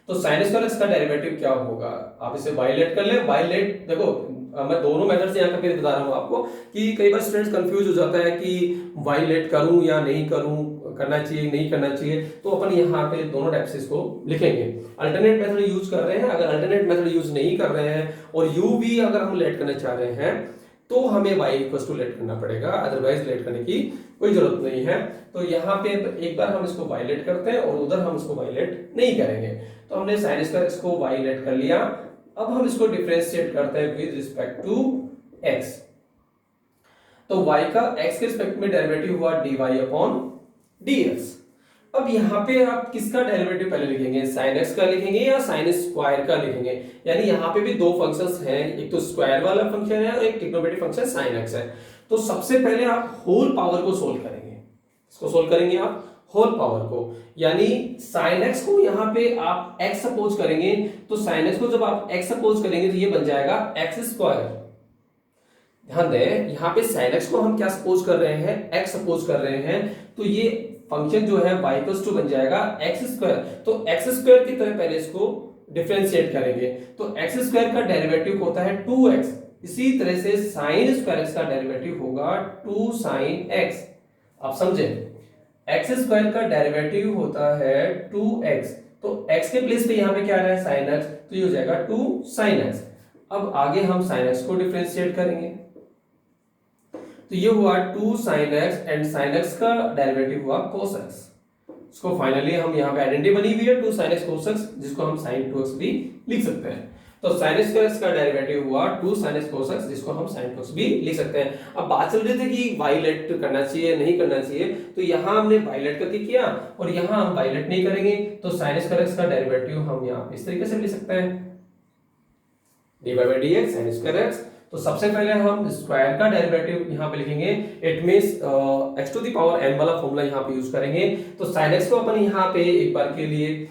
Speaker 1: तो साइन स्क्वायर एक्स का डेरिवेटिव क्या होगा, आप इसे y लेट कर ले। y लेट देखो मैं दोनों मेथड से यहाँ का फिर बता रहा हूँ आपको कि कई बार स्टूडेंट्स कंफ्यूज हो जाता है कि y लेट करूं या नहीं करूं, करना चाहिए नहीं करना चाहिए। तो अपन यहाँ पे दोनों टाइप से इसको लिखेंगे। अल्टरनेट मेथड यूज कर रहे हैं, अगर अल्टरनेट मेथड यूज नहीं कर रहे हैं और u भी अगर हम लेट करना चाह रहे हैं तो हमें y इक्वल टू लेट करना पड़ेगा, अदरवाइज लेट करने की कोई जरूरत नहीं है। तो यहाँ पे एक बार हम इसको y लेट करते हैं और उधर हम इसको y लेट नहीं करेंगे। तो हमने साइन स्क्वायर एक्स को y लेट कर लिया, अब हम इसको डिफरेंशिएट करते हैं विद रिस्पेक्ट टू x। तो y का x के रिस्पेक्ट में डेरिवेटिव हुआ dy अपॉन dx। अब यहाँ पे आप किसका डेरिवेटिव पहले लिखेंगे, sin x का लिखेंगे या sin स्क्वायर का लिखेंगे। यानी यहाँ पे भी दो फंक्शंस हैं, एक तो स्क्वायर वाला फंक्शन है और एक ट्रिग्नोमेट्रिक फंक्शन sin x है। तो सबसे पहले आप होल पावर को सोल्व करेंगे, इसको सोल्व करेंगे आप होल पावर को, यानी sin x को यहाँ पे आप x सपोज करेंगे तो sin x को जब आप x सपोज करेंगे तो ये बन जाएगा x स्क्वायर। ध्यान दें यहाँ पे sin x को हम क्या सपोज कर रहे हैं, x सपोज कर रहे हैं, तो ये फंक्शन जो है y इक्वल टू बन जाएगा x स्क्वायर। तो x स्क्वायर की तरह पहले इसको डिफरेंशिएट करेंगे तो x स्क्वायर का डेरिवेटिव होता है 2x। इसी तरह से sin स्क्वायर x का डेरिवेटिव होगा 2 sin x। आप समझे, x स्क्वायर का डेरिवेटिव होता है 2x, तो x के प्लेस पे यहाँ पे क्या आ रहा है sin x, तो ये हो जाएगा 2 sin x। अब आगे हम sin x को डिफरेंशिएट करेंगे तो ये हुआ 2 sin x and sin x का डेरिवेटिव हुआ cos x। इसको फाइनली हम यहाँ पे आइडेंटिटी बनी हुई है 2 sin x cos x, जिसको हम sin 2x भी लिख सकते हैं। तो sin x का डेरिवेटिव हुआ 2 sin x cos x, जिसको हम sin 2x भी लिख सकते हैं। अब बात चल रही थी कि y लेट करना चाहिए नहीं करना चाहिए, तो यहाँ हमने y लेट करके किया और यहाँ हम y लेट नहीं करेंगे तो sin x का डेरिवेटिव हम यहाँ पे इस तरीके से लिख सकते हैं dy by dx sin square x। तो सबसे पहले हम स्क्वायर का डेरिवेटिव यहाँ पे लिखेंगे, it means x to the power n वाला फॉर्मूला यहाँ पे यूज करेंगे। तो sin x को अपन यहाँ पे एक बार के लिए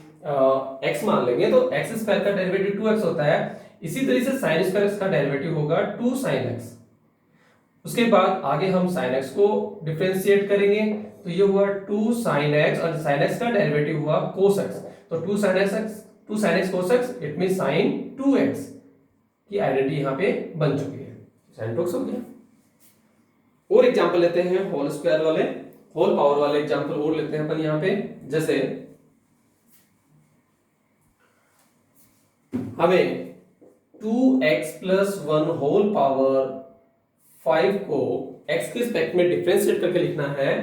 Speaker 1: x मान लेंगे तो x स्क्वायर का डेरिवेटिव 2x होता है, इसी तरह से साइन स्क्वायर एक्स का डेरिवेटिव होगा 2 साइन एक्स। उसके बाद आगे हम साइन एक्स को डिफरेंशिएट करेंगे, तो ये हुआ 2 साइन एक्स और साइन एक्स का डेरिवेटिव हुआ कोस एक्स। तो 2 sine x cos x it mean sine 2x की आइडेंटिटी यहां पे बन चुकी है, साइन 2x हो गया। और एग्जांपल लेते हैं होल स्क्वायर वाले, होल पावर वाले एग्जांपल और लेते हैं अपन यहां पे। जैसे हमें 2x प्लस 1 होल पावर 5 को x के रिस्पेक्ट में डिफरेंशिएट करके लिखना है,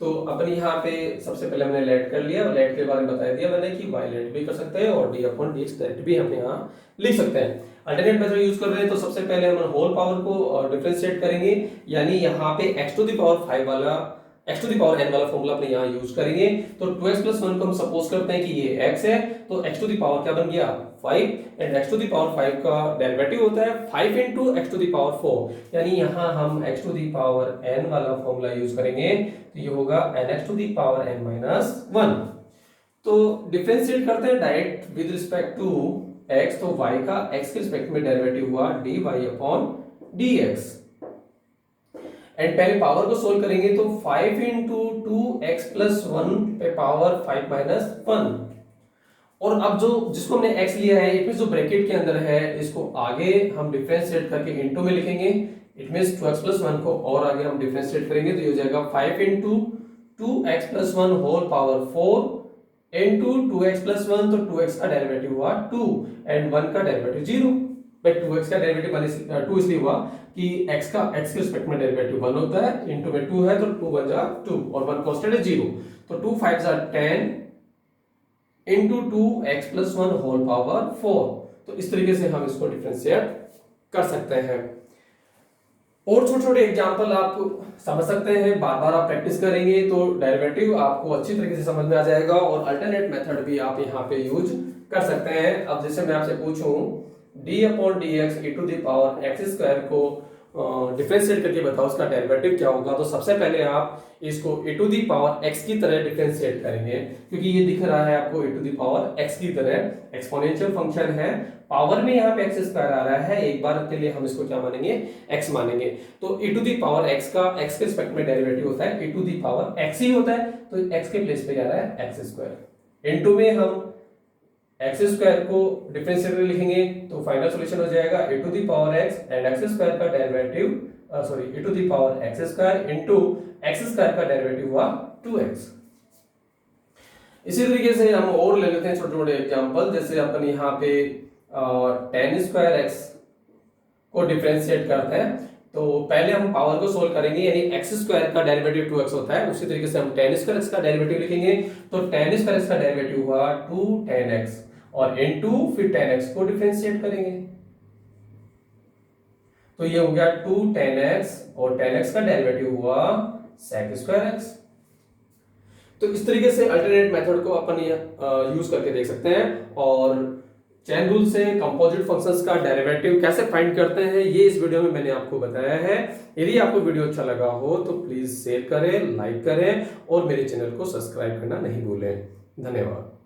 Speaker 1: तो अपन यहाँ पे सबसे पहले हमने लेट कर लिया और लेट के बारे में बता दिया मैंने कि y लेट भी कर सकते हैं और d अपॉन dx लेट भी हम यहाँ लिख सकते हैं। अल्टरनेट मेथड यूज कर रहे हैं तो सबसे पहले हम होल पावर को डिफरेंशिएट करेंगे, यानी यहाँ पे x टू द पावर 5 वाला x to the power n वाला फॉर्मूला अपने यहाँ यूज करेंगे। तो 2x प्लस 1 को हम सपोज करते हैं कि ये x है, तो x टू द पावर क्या बन गया 5 and x to the power 5 का डेरिवेटिव होता है 5 into x to the power 4, यानी यहाँ हम x to the power n वाला फॉर्मूला यूज करेंगे, तो ये होगा nx to the power n minus 1। तो डिफरेंशिएट करते हैं direct with respect to x, तो y का x के रिस्पेक्ट में डेरिवेटिव हुआ dy अपॉन dx। एंड पहले पावर को सोल्व करेंगे तो 5 इंटू 2x प्लस 1 पे पावर 5 माइनस 1। और अब जो जिसको हमने x लिया है, इट मींस जो ब्रैकेट के अंदर है, इसको आगे हम डिफरेंशिएट करके इनटू में लिखेंगे। इट मींस 2x प्लस 1 को और आगे हम डिफरेंशिएट करेंगे तो ये हो जाएगा 5 into 2x plus 1 whole power 4 into 2x plus 1, तो 2x का डेरिवेटिव हुआ 2 एंड 1 का डेरिवेटिव 0। बट 2x का डेरिवेटिव 2 इसलिए हुआ कि x के रिस्पेक्ट में डेरिवेटिव 1 होता है, इनटू में 2 है तो 2 बन जा 2 और 1 कांस्टेंट है 0, तो 2 5 जा 10 into 2x plus 1 whole power 4। तो इस तरीके से हम इसको डिफरेंशिएट कर सकते हैं। और छोटे छोटे एग्जांपल आप समझ सकते हैं, बार बार आप प्रैक्टिस करेंगे तो डेरिवेटिव आपको अच्छी तरीके से समझ में आ जाएगा और अल्टरनेट मेथड भी आप यहाँ पे यूज कर सकते हैं। अब जैसे मैं आपसे पूछूं d upon dx e to the power x square को डिफरेंशिएट करके बताओ उसका डेरिवेटिव क्या होगा, तो सबसे पहले आप इसको e to the power x की तरह डिफरेंशिएट करेंगे, क्योंकि ये दिख रहा है आपको e to the power x की तरह एक्सपोनेंशियल फंक्शन है, पावर में यहाँ पे x स्क्वायर आ रहा है, एक बार के लिए हम इसको क्या मानेंगे x मानेंगे। तो e to the power x का x के रिस्पेक्ट में डेरिवेटिव होता है e to the power x ही होता है, तो x के प्लेस पे जा रहा है x स्क्वायर। इनटू में हम x स्क्वायर को डिफरेंशिएट में लिखेंगे तो फाइनल सॉल्यूशन हो जाएगा e to the power x and x square का derivative e to the power x square into x square का डेरिवेटिव हुआ 2x। इसी तरीके से हम और ले लेते हैं छोटे छोटे एग्जांपल। जैसे अपन यहाँ पे tan स्क्वायर x को डिफरेंशिएट करते हैं, तो पहले हम पावर को सोल्व करेंगे, यानी x स्क्वायर का डेरिवेटिव 2x होता है, उसी तरीके से हम tan स्क्वायर x का डेरिवेटिव लिखेंगे, तो tan स्क्वायर x का डेरिवेटिव हुआ 2 tan x और इनटू फिर tan x को डिफरेंशिएट करेंगे, तो ये हो गया 2 tan x और tan x का डेरिवेटिव हुआ sec स्क्वायर x। तो इस तरीके से अल्टरनेट मेथड को अपन यूज करके देख सकते हैं। और चेन रूल से कंपोजिट फंक्शंस का डेरिवेटिव कैसे फाइंड करते हैं ये इस वीडियो में मैंने आपको बताया है। यदि आपको वीडियो अच्छा लगा हो तो प्लीज शेयर करें, लाइक करें और मेरे चैनल को सब्सक्राइब करना नहीं भूलें। धन्यवाद।